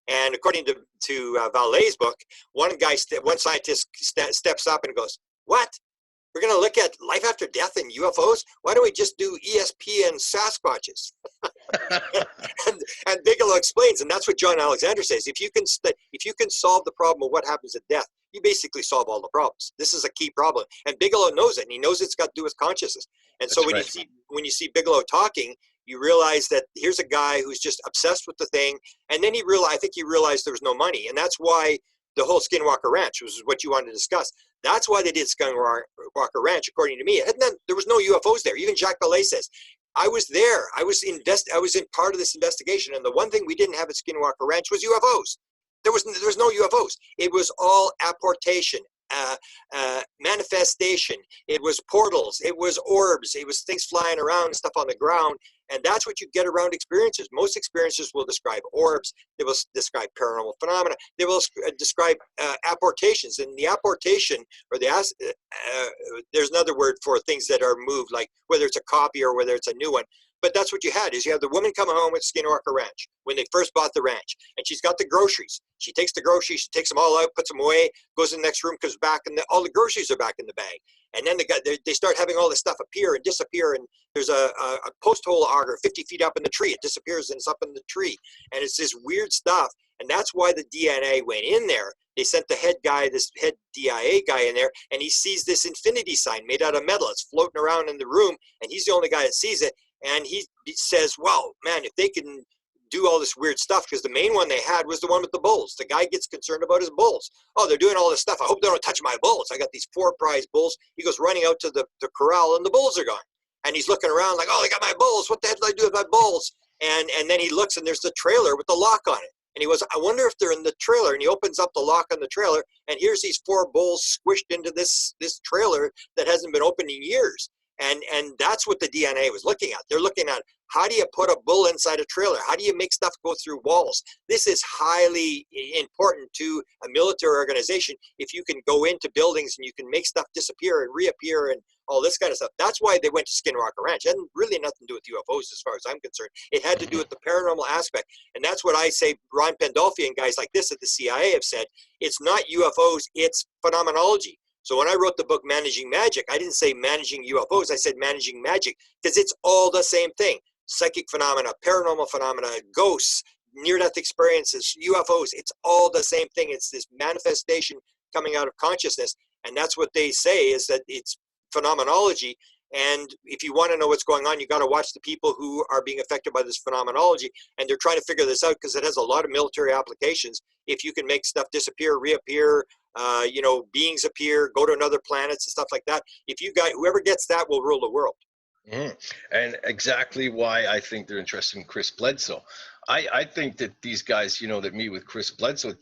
And according to Vallée's book, one scientist steps up and goes, what? We're going to look at life after death and UFOs? Why don't we just do ESP and Sasquatches? and Bigelow explains, and that's what John Alexander says. If you can solve the problem of what happens at death, you basically solve all the problems. This is a key problem, and Bigelow knows it, and he knows it's got to do with consciousness. And so when you see Bigelow talking, you realize that here's a guy who's just obsessed with the thing, and then I think he realized there was no money, and that's why the whole Skinwalker Ranch, which is what you wanted to discuss. That's why they did Skinwalker Ranch, according to me. There was no UFOs there. Even Jacques Vallée says, I was there. I was in part of this investigation, and the one thing we didn't have at Skinwalker Ranch was UFOs. There was no UFOs. It was all apportation, manifestation. It was portals. It was orbs. It was things flying around and stuff on the ground. And that's what you get around experiences. Most experiences will describe orbs. They will describe paranormal phenomena. They will describe apportations. And the apportation, or there's another word for things that are moved, like whether it's a copy or whether it's a new one. But that's what you had, is you have the woman coming home with Skinwalker Ranch when they first bought the ranch. And she's got the groceries. She takes the groceries, she takes them all out, puts them away, goes in the next room, comes back, and all the groceries are back in the bag. And then they start having all this stuff appear and disappear. And there's a post hole auger 50 feet up in the tree. It disappears and it's up in the tree. And it's this weird stuff. And that's why the DNA went in there. They sent the head guy, this head DIA guy in there, and he sees this infinity sign made out of metal. It's floating around in the room, and he's the only guy that sees it. And he says, well, man, if they can do all this weird stuff, because the main one they had was the one with the bulls. The guy gets concerned about his bulls. Oh, they're doing all this stuff. I hope they don't touch my bulls. I got these 4 prize bulls. He goes running out to the corral, and the bulls are gone. And he's looking around like, oh, they got my bulls. What the hell did I do with my bulls? And then he looks, and there's the trailer with the lock on it. And he goes, I wonder if they're in the trailer. And he opens up the lock on the trailer, and here's these 4 bulls squished into this trailer that hasn't been opened in years. And that's what the DNA was looking at. They're looking at, how do you put a bull inside a trailer? How do you make stuff go through walls? This is highly important to a military organization. If you can go into buildings and you can make stuff disappear and reappear and all this kind of stuff. That's why they went to Skinwalker Ranch. It had really nothing to do with UFOs as far as I'm concerned. It had to do with the paranormal aspect. And that's what I say, Ron Pandolfi and guys like this at the CIA have said. It's not UFOs, it's phenomenology. So when I wrote the book Managing Magic, I didn't say managing UFOs, I said managing magic, because it's all the same thing. Psychic phenomena, paranormal phenomena, ghosts, near-death experiences, UFOs, it's all the same thing. It's this manifestation coming out of consciousness. And that's what they say, is that it's phenomenology. And if you want to know what's going on, you got to watch the people who are being affected by this phenomenology. And they're trying to figure this out because it has a lot of military applications. If you can make stuff disappear, reappear, beings appear, go to another planets and stuff like that. If you got, whoever gets that will rule the world. And exactly why I think they're interested in Chris Bledsoe. I think that these guys, that meet with Chris Bledsoe,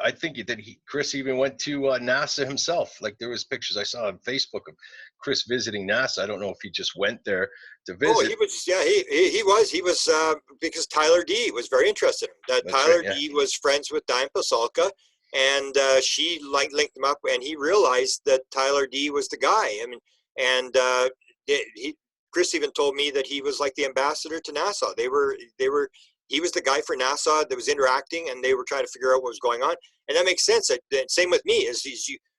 I think that Chris even went to NASA himself. Like, there was pictures I saw on Facebook of Chris visiting NASA. I don't know if he just went there to visit. Oh, he was, yeah, he was because Tyler D was very interested in him. Tyler D was friends with Diane Pasulka, and she linked him up, and he realized that Tyler D was the guy. I mean, and Chris even told me that he was like the ambassador to NASA. He was the guy for NASA that was interacting, and they were trying to figure out what was going on. And that makes sense. Same with me.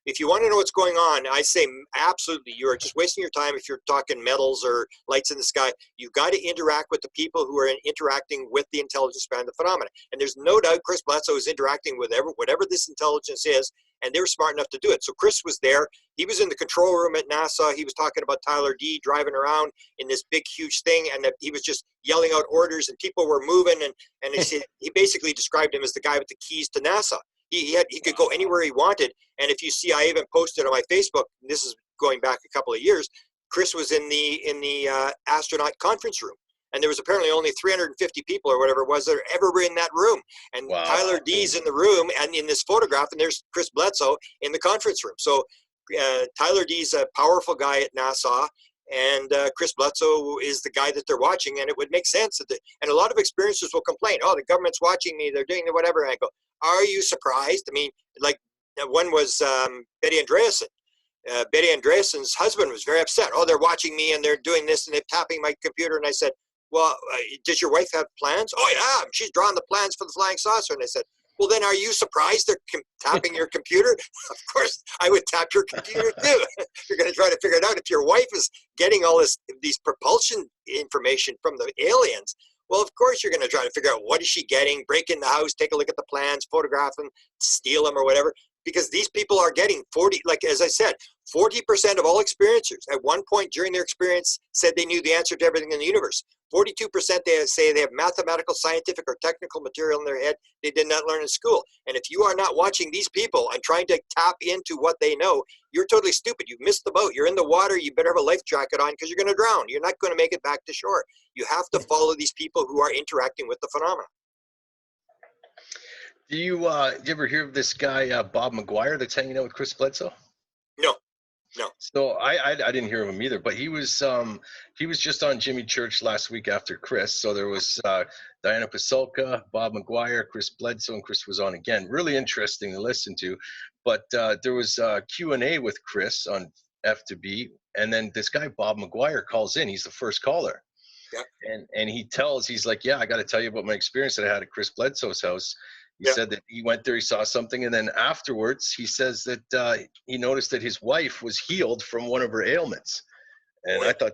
If you want to know what's going on, I say absolutely, you're just wasting your time if you're talking metals or lights in the sky. You've got to interact with the people who are interacting with the intelligence behind the phenomena. And there's no doubt Chris Bledsoe is interacting with whatever this intelligence is, and they were smart enough to do it. So Chris was there. He was in the control room at NASA. He was talking about Tyler D driving around in this big, huge thing, and he was just yelling out orders, and people were moving. And he basically described him as the guy with the keys to NASA. He could go anywhere he wanted. And if you see, I even posted on my Facebook, this is going back a couple of years, Chris was in the astronaut conference room. And there was apparently only 350 people or whatever it was that ever were in that room. And wow. Tyler D's in the room and in this photograph, and there's Chris Bledsoe in the conference room. So Tyler D's a powerful guy at NASA, and Chris Bledsoe is the guy that they're watching, and it would make sense. And a lot of experiencers will complain, oh, the government's watching me, they're doing whatever. And I go, are you surprised? I mean, like one was Betty Andreasen. Betty Andreasen's husband was very upset. Oh, they're watching me and they're doing this and they're tapping my computer. And I said, well, does your wife have plans? Oh, yeah, she's drawing the plans for the flying saucer. And I said, well, then are you surprised they're tapping your computer? Of course, I would tap your computer too. You're going to try to figure it out. If your wife is getting all these propulsion information from the aliens, well, of course, you're going to try to figure out what is she getting, break in the house, take a look at the plans, photograph them, steal them or whatever. Because these people are getting 40, like as I said, 40% of all experiencers at one point during their experience said they knew the answer to everything in the universe. 42% they say they have mathematical, scientific, or technical material in their head they did not learn in school. And if you are not watching these people and trying to tap into what they know, you're totally stupid. You've missed the boat. You're in the water. You better have a life jacket on because you're going to drown. You're not going to make it back to shore. You have to follow these people who are interacting with the phenomena. Do you ever hear of this guy, Bob McGuire, that's hanging out with Chris Bledsoe? No. So I didn't hear of him either, but he was just on Jimmy Church last week after Chris. So there was Diana Pasulka, Bob McGuire, Chris Bledsoe, and Chris was on again. Really interesting to listen to. But there was Q&A with Chris on F2B, and then this guy Bob McGuire calls in. He's the first caller. Yeah. And he's like, yeah, I got to tell you about my experience that I had at Chris Bledsoe's house. He said that he went there, he saw something, and then afterwards he says that he noticed that his wife was healed from one of her ailments. And I thought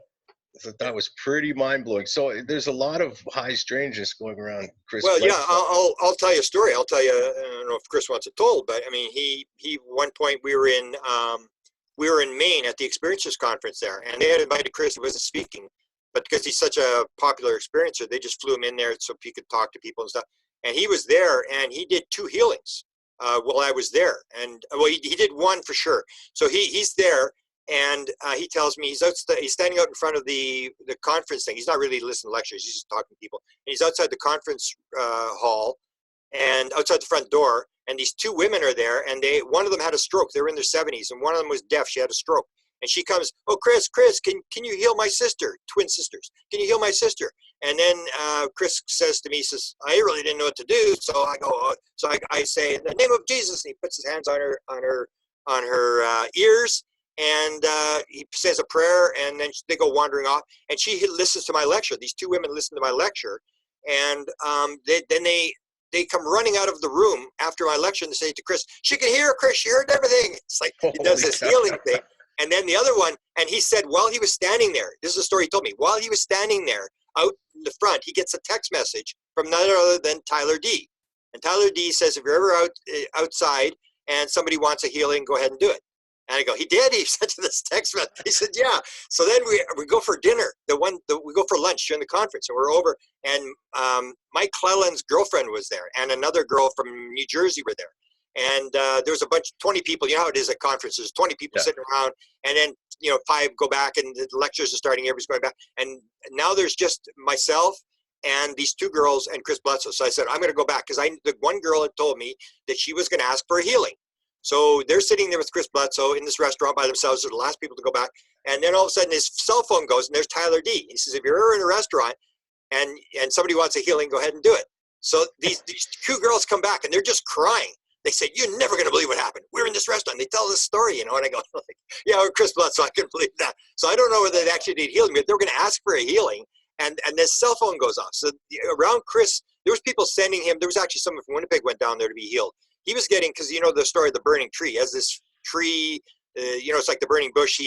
thought that was pretty mind-blowing. So there's a lot of high strangeness going around Chris Well, yeah, Bledsoe. I'll tell you a story. I'll tell you. I don't know if Chris wants it told, but I mean, he one point we were in Maine at the Experiences Conference there, and they had invited Chris. He wasn't speaking, but because he's such a popular experiencer, they just flew him in there so he could talk to people and stuff. And he was there, and he did 2 healings while I was there. And well, he did one for sure. So he's there, and he tells me he's standing out in front of the conference thing. He's not really listening to lectures. He's just talking to people. And he's outside the conference hall, and outside the front door. And these 2 women are there, and one of them had a stroke. They were in their 70s, and one of them was deaf. She had a stroke. And she comes, "Oh, Chris, can you heal my sister?" Twin sisters. "Can you heal my sister?" And then Chris says to me, he says, "I really didn't know what to do." So I go, I say, "In the name of Jesus," and he puts his hands on her ears, and he says a prayer, and then they go wandering off. And she listens to my lecture. These 2 women listen to my lecture, and they come running out of the room after my lecture, and they say to Chris, "She can hear, Chris. She heard everything." It's like he does this healing thing. And then the other one, and he said while he was standing there, this is a story he told me, while he was standing there out in the front, he gets a text message from none other than Tyler D. And Tyler D says, "If you're ever outside and somebody wants a healing, go ahead and do it." And I go, "He did?" He sent to this text message. He said, "Yeah." So then we go for dinner. We go for lunch during the conference, and we're over. And Mike Clelland's girlfriend was there, and another girl from New Jersey were there. And there was a bunch, 20 people. You know how it is at conferences, 20 people sitting around, and then 5 go back, and the lectures are starting. Everybody's going back, and now there's just myself and these 2 girls and Chris Bledsoe. So I said, "I'm going to go back," because the one girl had told me that she was going to ask for a healing. So they're sitting there with Chris Bledsoe in this restaurant by themselves. They're the last people to go back. And then all of a sudden his cell phone goes, and there's Tyler D. He says, "If you're ever in a restaurant and somebody wants a healing, go ahead and do it." So these 2 girls come back, and they're just crying. They said, "You're never going to believe what happened. We're in this restaurant." They tell this story, and I go, "Yeah, we're Chris Bledsoe. I couldn't believe that." So I don't know whether they actually need healing, but they were going to ask for a healing, and this cell phone goes off. So around Chris, there was people sending him. There was actually someone from Winnipeg went down there to be healed. He was getting, because the story of the burning tree. As this tree, it's like the burning bush.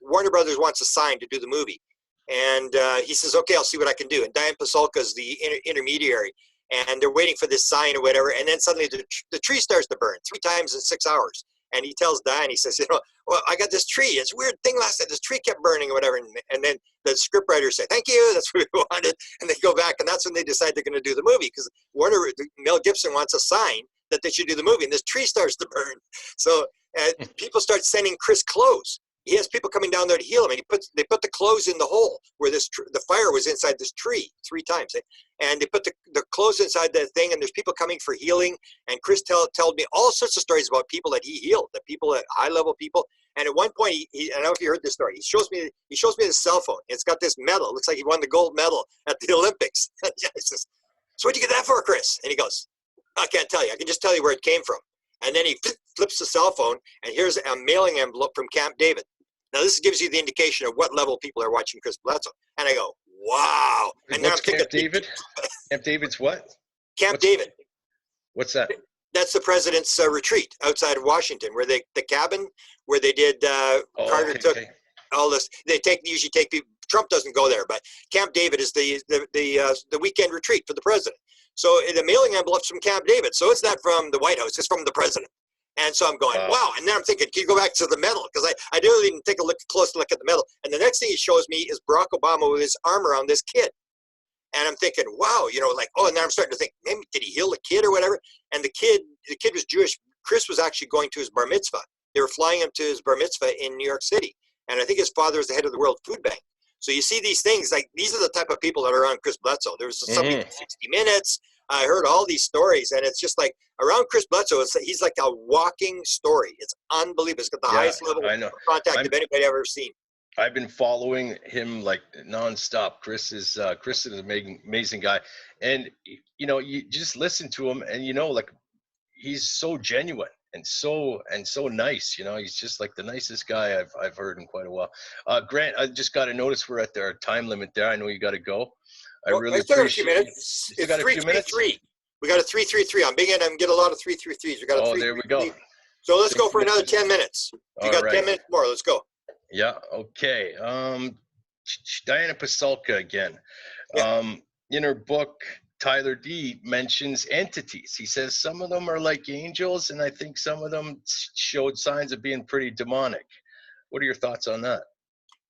Warner Brothers wants a sign to do the movie, and he says, "Okay, I'll see what I can do." And Diane Pasulka is the intermediary, and they're waiting for this sign or whatever. And then suddenly the tree starts to burn 3 times in 6 hours. And he tells Diane, he says, "Well, I got this tree. It's a weird thing last night. This tree kept burning or whatever." And then the scriptwriters say, "Thank you. That's what we wanted." And they go back, and that's when they decide they're going to do the movie, because Mel Gibson wants a sign that they should do the movie, and this tree starts to burn. So people start sending Chris clothes. He has people coming down there to heal him, and they put the clothes in the hole where the fire was inside this tree 3 times. And they put the clothes inside that thing, and there's people coming for healing. And Chris told me all sorts of stories about people that he healed, the people at high-level people. And at one point, I don't know if you heard this story. He shows me his cell phone. It's got this medal. It looks like he won the gold medal at the Olympics. I says, "So what'd you get that for, Chris?" And he goes, "I can't tell you. I can just tell you where it came from." And then he flips the cell phone, and here's a mailing envelope from Camp David. Now, this gives you the indication of what level people are watching Chris Bledsoe. And I go, wow. And now I'm thinking, Camp David? Camp David's what? Camp David. What's that? That's the president's retreat outside of Washington, where the cabin where they did, Carter took all this. They usually take people. Trump doesn't go there, but Camp David is the weekend retreat for the president. So the mailing envelope's from Camp David. So it's not from the White House, it's from the president. And so I'm going, wow. And then I'm thinking, can you go back to the medal? Because I didn't even take a close look at the medal. And the next thing he shows me is Barack Obama with his arm around this kid. And I'm thinking, wow, and then I'm starting to think, maybe did he heal the kid or whatever? And the kid was Jewish. Chris was actually going to his bar mitzvah. They were flying him to his bar mitzvah in New York City. And I think his father is the head of the World Food Bank. So you see these things, like these are the type of people that are around Chris Bledsoe. There was somebody in 60 Minutes. I heard all these stories, and it's just like around Chris Bledsoe, he's like a walking story. It's unbelievable. It's got the highest level of contact of anybody I've ever seen. I've been following him like nonstop. Chris is an amazing guy, and you just listen to him, and like he's so genuine and so nice. He's just like the nicest guy I've heard in quite a while. Grant, I just got to notice we're at our time limit there. I know you got to go. I really appreciate it. It's 3-3-3. We got a 3-3-3. I'm getting a lot of 3-3-3s. We got a 3-3-3. There we go. So let's go for another 10 minutes. You got 10 minutes more. Let's go. Yeah. Okay. Diana Pasulka again. Yeah. In her book, Tyler D mentions entities. He says some of them are like angels, and I think some of them showed signs of being pretty demonic. What are your thoughts on that?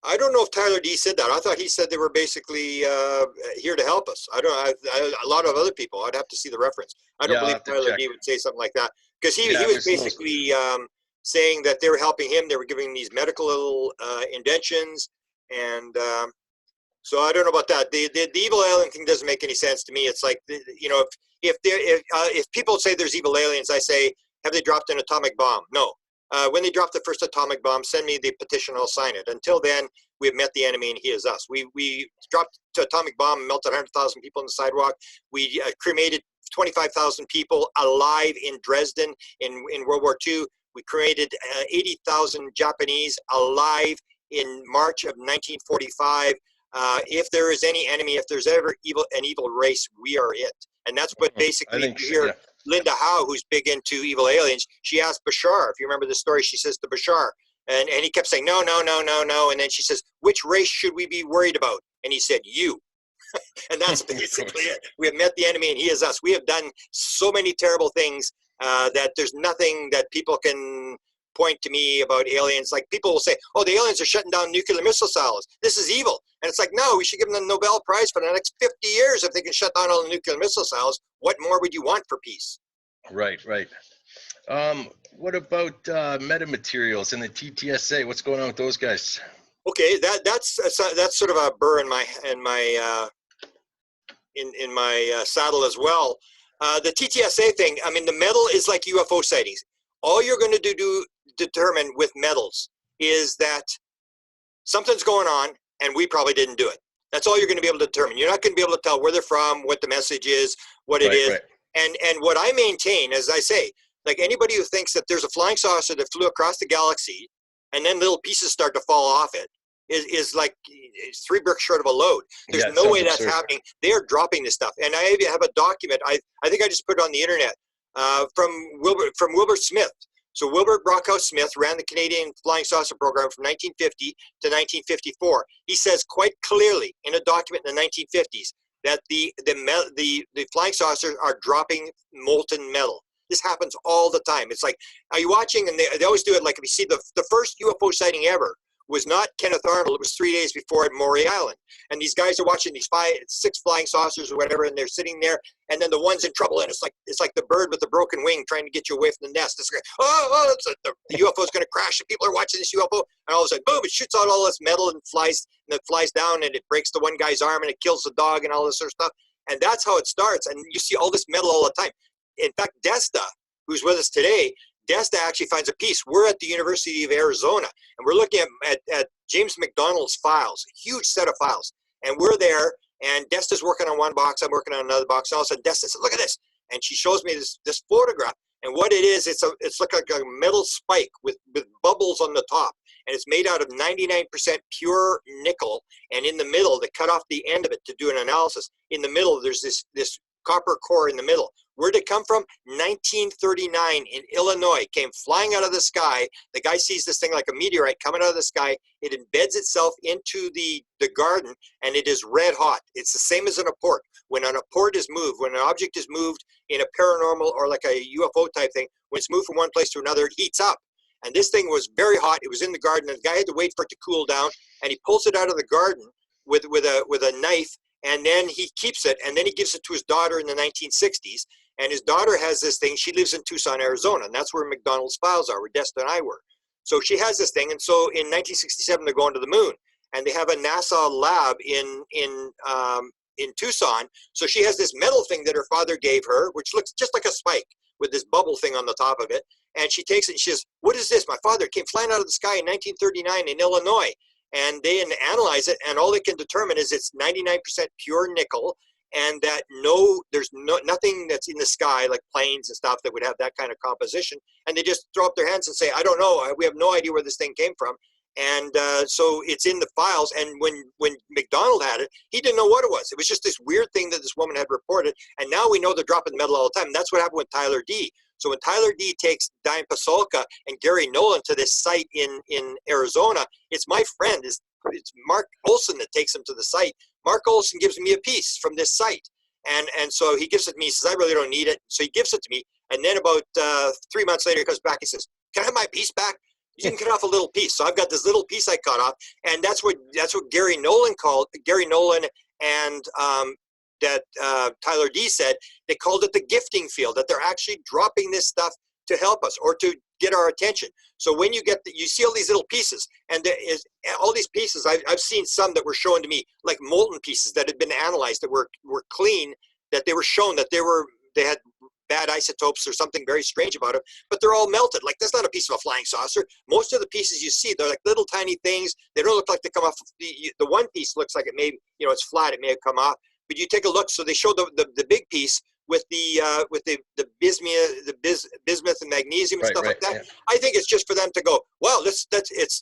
I don't know if Tyler D said that. I thought he said they were basically here to help us. I don't. A lot of other people. I'd have to see the reference. I don't Yeah, I'll believe have to Tyler check. D would say something like that because he Yeah, was there's no. basically saying that they were helping him. They were giving these medical inventions, and so I don't know about that. The evil alien thing doesn't make any sense to me. It's like, you know, if people say there's evil aliens, I say, have they dropped an atomic bomb? No. When they drop the first atomic bomb, send me the petition. I'll sign it. Until then, we have met the enemy, and he is us. We dropped the atomic bomb and melted 100,000 people on the sidewalk. We cremated 25,000 people alive in Dresden in World War II. We cremated 80,000 Japanese alive in March of 1945. If there is any enemy, if there's ever an evil race, we are it. And that's what I basically think you so, hear yeah. Linda Howe, who's big into evil aliens. She asked Bashar, if you remember the story, she says to Bashar, and he kept saying, no, no, no, no, no. And then she says, which race should we be worried about? And he said, you. And that's basically it. We have met the enemy and he is us. We have done so many terrible things that there's nothing that people can point to me about aliens. Like people will say, oh, the aliens are shutting down nuclear missile silos. This is evil. And it's like, no, we should give them the Nobel Prize for the next 50 years if they can shut down all the nuclear missile silos. What more would you want for peace? Right. What about Metamaterials and the TTSA? What's going on with those guys? Okay, that's sort of a burr in my saddle as well. The TTSA thing, I mean, the metal is like UFO sightings. All you're going to determine with metals is that something's going on and we probably didn't do it. That's all you're going to be able to determine. You're not going to be able to tell where they're from, what the message is, what it is. Right. And what I maintain, as I say, like anybody who thinks that there's a flying saucer that flew across the galaxy and then little pieces start to fall off it is like it's 3 bricks short of a load. There's no way that's happening. They are dropping this stuff. And I have a document. I think I just put it on the internet from Wilbur Smith. So Wilbur Brockhouse Smith ran the Canadian Flying Saucer Program from 1950 to 1954. He says quite clearly in a document in the 1950s that the flying saucers are dropping molten metal. This happens all the time. It's like, are you watching? And they always do it. Like if you see the first UFO sighting ever was not Kenneth Arnold. It was 3 days before at Maury Island. And these guys are watching these 6 flying saucers or whatever, and they're sitting there, and then the one's in trouble, and it's like the bird with the broken wing trying to get you away from the nest. It's like, the UFO is going to crash, and people are watching this UFO, and all of a sudden, boom, it shoots out all this metal and it flies down, and it breaks the one guy's arm, and it kills the dog, and all this sort of stuff. And that's how it starts, and you see all this metal all the time. In fact, Desta, who's with us today, Desta actually finds a piece. We're at the University of Arizona, and we're looking at James McDonald's files, a huge set of files. And we're there, and Desta's working on one box, I'm working on another box. And all of a sudden, Desta says, look at this. And she shows me this photograph. And what it is, it's like a metal spike with bubbles on the top. And it's made out of 99% pure nickel. And in the middle, they cut off the end of it to do an analysis. In the middle, there's this copper core in the middle. Where'd it come from? 1939 in Illinois. Came flying out of the sky. The guy sees this thing like a meteorite coming out of the sky. It embeds itself into the garden, and it is red hot. It's the same as an apport. When an apport is moved, when an object is moved in a paranormal or like a UFO type thing, when it's moved from one place to another, it heats up. And this thing was very hot. It was in the garden, and the guy had to wait for it to cool down, and he pulls it out of the garden with a knife, and then he keeps it, and then he gives it to his daughter in the 1960s. And his daughter has this thing. She lives in Tucson, Arizona, and that's where McDonald's files are, where Desta and I were. So she has this thing, and so in 1967 they're going to the moon, and they have a NASA lab in Tucson. So she has this metal thing that her father gave her, which looks just like a spike with this bubble thing on the top of it. And she takes it and she says, "What is this? My father came flying out of the sky in 1939 in Illinois." And they analyze it, and all they can determine is it's 99% pure nickel. And that there's nothing that's in the sky like planes and stuff that would have that kind of composition. And they just throw up their hands and say, I don't know. We have no idea where this thing came from. And so it's in the files. And when McDonald had it, he didn't know what it was. It was just this weird thing that this woman had reported. And now we know they're dropping the metal all the time. And that's what happened with Tyler D. So when Tyler D takes Diane Pasulka and Gary Nolan to this site in Arizona, it's my friend, it's Mark Olson that takes him to the site. Mark Olson gives me a piece from this site. And so he gives it to me. He says, I really don't need it. So he gives it to me. And then about 3 months later, he comes back. He says, can I have my piece back? You can cut off a little piece. So I've got this little piece I cut off. And that's what Gary Nolan and Tyler D said. They called it the gifting field, that they're actually dropping this stuff to help us or to get our attention. So when you see all these little pieces, and there is all these pieces, I've seen some that were shown to me, like molten pieces that had been analyzed, that were clean, that they were shown that they had bad isotopes or something very strange about them, but they're all melted. Like, that's not a piece of a flying saucer. Most of the pieces you see, they're like little tiny things. They don't look like they come off. The one piece looks like it may, it's flat. It may have come off, but you take a look. So they show the big piece with the bismuth and magnesium and stuff like that. Yeah. I think it's just for them to go, wow, it's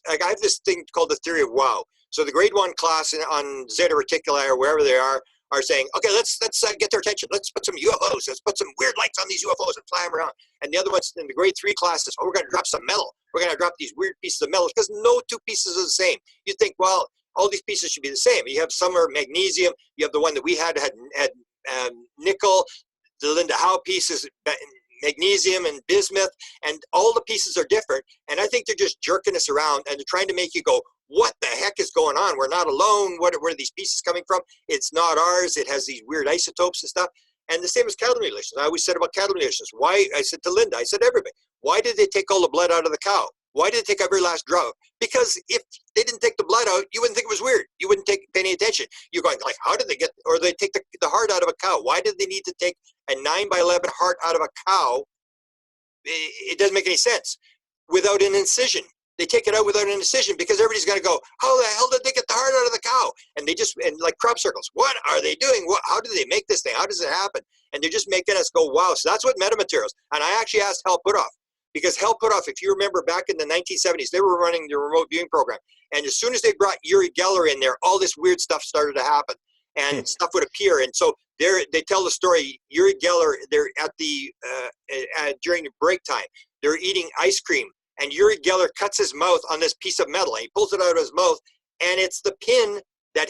like, I have this thing called the theory of wow. So the grade 1 class on Zeta Reticuli or wherever they are saying, okay, let's get their attention. Let's put some UFOs. Let's put some weird lights on these UFOs and fly them around. And the other ones in the grade 3 classes, we're going to drop some metal. We're going to drop these weird pieces of metal, because no two pieces are the same. You think, well, all these pieces should be the same. You have some are magnesium. You have the one that we had nickel. The Linda Howe pieces, magnesium and bismuth, and all the pieces are different. And I think they're just jerking us around, and they're trying to make you go, what the heck is going on? We're not alone. Where are these pieces coming from? It's not ours. It has these weird isotopes and stuff. And the same as cattle mutilations. I always said about cattle mutilations. Why? I said to Linda, I said to everybody, why did they take all the blood out of the cow? Why did they take every last drop? Because if they didn't take the blood out, you wouldn't think it was weird. You wouldn't pay any attention. You're going, like, how did they get, or they take the heart out of a cow? Why did they need to take a 9x11 heart out of a cow? It doesn't make any sense. Without an incision. They take it out without an incision, because everybody's going to go, how the hell did they get the heart out of the cow? And they just, and like crop circles, what are they doing? How do they make this thing? How does it happen? And they're just making us go, wow. So that's what Metamaterials. And I actually asked Hal Putoff, because Hal Putoff, if you remember back in the 1970s, they were running the remote viewing program. And as soon as they brought Uri Geller in there, all this weird stuff started to happen, and stuff would appear. And so they tell the story, Uri Geller, they're at during the break time, they're eating ice cream, and Uri Geller cuts his mouth on this piece of metal, and he pulls it out of his mouth, and it's the pin that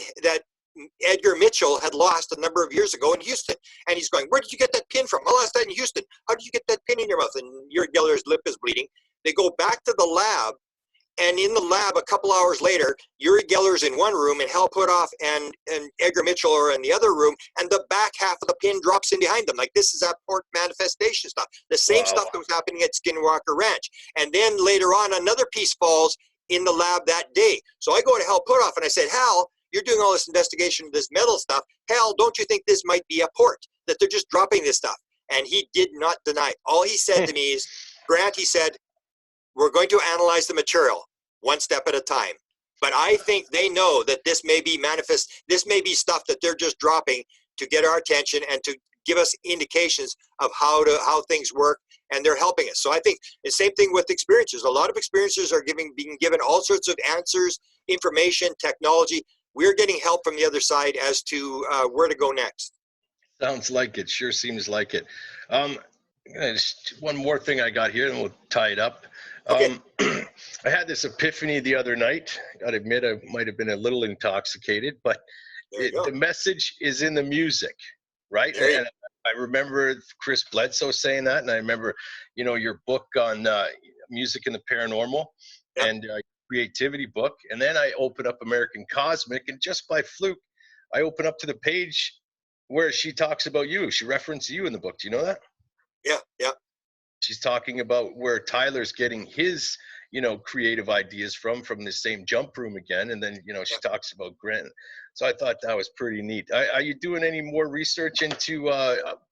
Edgar Mitchell had lost a number of years ago in Houston. And he's going, where did you get that pin from? I lost that in Houston. How did you get that pin in your mouth? And Uri Geller's lip is bleeding. They go back to the lab, and in the lab a couple hours later, Uri Geller's in one room, and Hal Putoff and Edgar Mitchell are in the other room, and the back half of the pin drops in behind them. Like, this is Apports manifestation stuff. The same stuff that was happening at Skinwalker Ranch. And then later on, another piece falls in the lab that day. So I go to Hal Putoff, and I said, Hal, you're doing all this investigation of this metal stuff. Hal, don't you think this might be a port, that they're just dropping this stuff? And he did not deny it. All he said to me is, Grant, he said, we're going to analyze the material one step at a time. But I think they know that this may be this may be stuff that they're just dropping to get our attention and to give us indications of how things work, and they're helping us. So I think the same thing with experiencers. A lot of experiencers are being given all sorts of answers, information, technology. We're getting help from the other side as to where to go next. Sounds like it. Sure seems like it. Just one more thing I got here, and we'll tie it up. Okay. I had this epiphany the other night. I gotta admit, I might have been a little intoxicated, but the message is in the music, right? And I remember Chris Bledsoe saying that, and I remember, your book on music and the paranormal, and creativity book. And then I open up American Cosmic, and just by fluke, I open up to the page where she talks about you. She referenced you in the book. Do you know that? Yeah. She's talking about where Tyler's getting his, creative ideas from the same jump room again. And then, she talks about Grant. So I thought that was pretty neat. Are you doing any more research into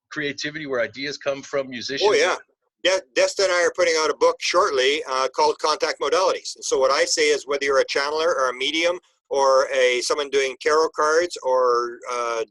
creativity, where ideas come from musicians? Oh, yeah. Desta and I are putting out a book shortly called Contact Modalities. And so what I say is, whether you're a channeler or a medium or someone doing tarot cards or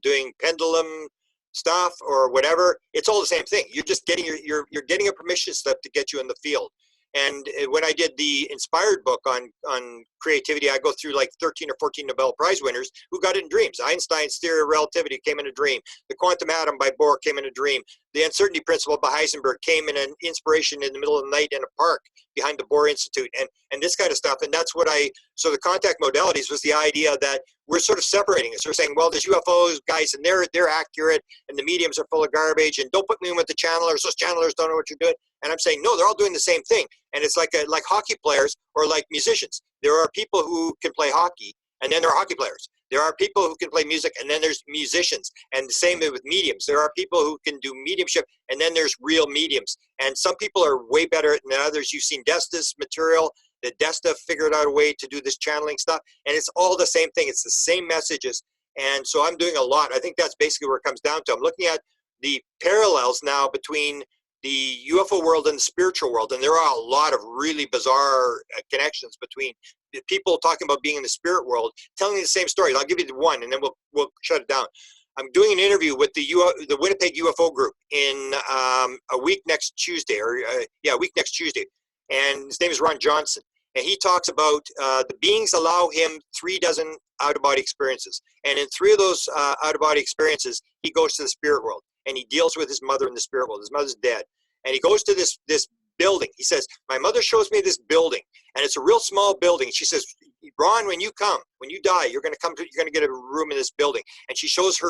doing pendulum stuff or whatever, it's all the same thing. You're just getting you're getting a permission slip to get you in the field. And when I did the inspired book on creativity, I go through like 13 or 14 Nobel Prize winners who got it in dreams. Einstein's theory of relativity came in a dream. The quantum atom by Bohr came in a dream. the uncertainty principle by Heisenberg came in an inspiration in the middle of the night in a park behind the Bohr Institute, and this kind of stuff. And that's what so the contact modalities was the idea that we're sort of separating it. So we're saying, well, there's UFOs, guys, and they're accurate, and the mediums are full of garbage, and don't put me in with the channelers. Those channelers don't know what you're doing. And I'm saying, no, they're all doing the same thing. And it's like hockey players or like musicians. There are people who can play hockey, and then there are hockey players. There are people who can play music, and then there's musicians. And the same with mediums. There are people who can do mediumship, and then there's real mediums. And some people are way better than others. You've seen Desta's material. That Desta figured out a way to do this channeling stuff. And it's all the same thing. It's the same messages. And so I'm doing a lot. I think that's basically where it comes down to. I'm looking at the parallels now between the UFO world and the spiritual world. And there are a lot of really bizarre connections between the people talking about being in the spirit world, telling the same story. I'll give you the one, and then we'll shut it down. I'm doing an interview with the Winnipeg UFO group in a week next Tuesday, a week next Tuesday. And his name is Ron Johnson. And he talks about the beings allow him 36 out-of-body experiences. And in 3 of those out-of-body experiences, he goes to the spirit world. And he deals with his mother in the spirit world. His mother's dead. And he goes to this building. He says, my mother shows me this building. And it's a real small building. She says, Ron, when you die, you're going to get a room in this building. And she shows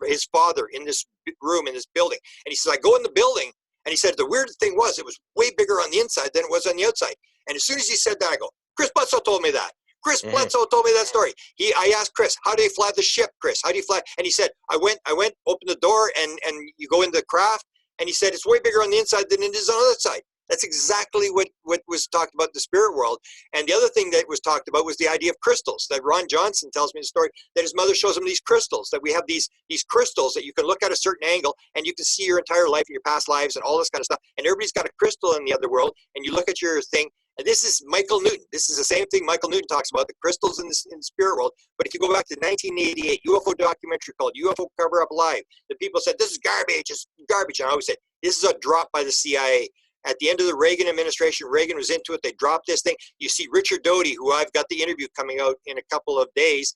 his father in this room in this building. And he says, I go in the building. And he said, the weird thing was, it was way bigger on the inside than it was on the outside. And as soon as he said that, I go, Chris Bledsoe told me that. Chris Bledsoe told me that story. I asked Chris, how do you fly the ship, Chris? How do you fly? And he said, I went, opened the door, and you go into the craft. And he said, it's way bigger on the inside than it is on the other side. That's exactly what was talked about in the spirit world. And the other thing that was talked about was the idea of crystals, that Ron Johnson tells me the story, that his mother shows him these crystals, that we have these crystals that you can look at a certain angle and you can see your entire life and your past lives and all this kind of stuff. And everybody's got a crystal in the other world, and you look at your thing, and this is Michael Newton. This is the same thing Michael Newton talks about, the crystals in the spirit world. But if you go back to 1988, UFO documentary called UFO Cover-Up Live, the people said, this is garbage, it's garbage. And I always said, this is a drop by the CIA. At the end of the Reagan administration, Reagan was into it. They dropped this thing. You see Richard Doty, who I've got the interview coming out in a couple of days.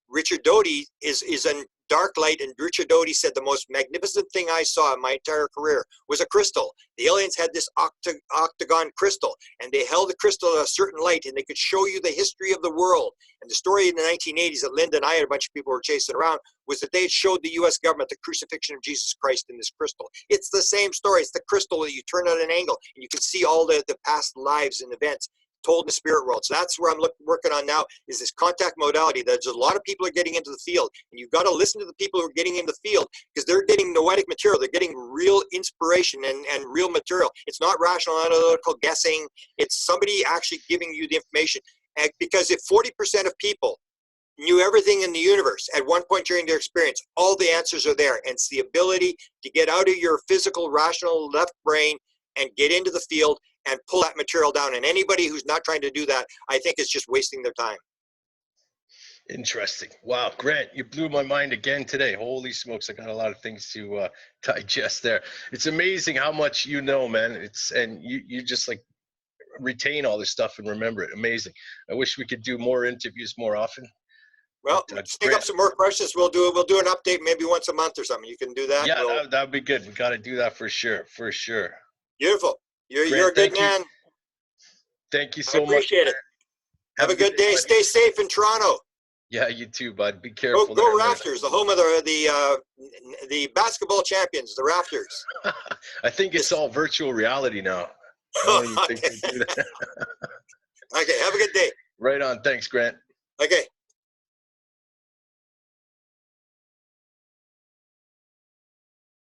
Richard Doty is in dark light, and Richard Doty said the most magnificent thing I saw in my entire career was a crystal. The aliens had this octagon crystal, and they held the crystal at a certain light, and they could show you the history of the world. And the story in the 1980s that Linda and I and a bunch of people were chasing around was that they had showed the U.S. government the crucifixion of Jesus Christ in this crystal. It's the same story. It's the crystal that you turn at an angle, and you can see all the past lives and events told in the spirit world. So that's where I'm working on now, is this contact modality. There's a lot of people are getting into the field, and you've got to listen to the people who are getting in the field, because they're getting noetic material. They're getting real inspiration and real material. It's not rational analytical guessing. It's somebody actually giving you the information. And because if 40% of people knew everything in the universe at one point during their experience, all the answers are there. And it's the ability to get out of your physical, rational left brain and get into the field and pull that material down. And anybody who's not trying to do that, I think is just wasting their time. Interesting. Wow, Grant, you blew my mind again today. Holy smokes, I got a lot of things to digest there. It's amazing how much you know, man. And you just like retain all this stuff and remember it. Amazing. I wish we could do more interviews more often. Well, stick up some more questions. We'll do an update maybe once a month or something. You can do that. Yeah, that'd be good. We got to do that for sure. For sure. Beautiful. You're a good man. Thank you so much. I appreciate it. Have a good day. Stay safe in Toronto. Yeah, you too, bud. Be careful. Go Raptors, the home of the basketball champions, the Raptors. I think it's all virtual reality now. I don't even think they do that. Okay, have a good day. Right on. Thanks, Grant. Okay.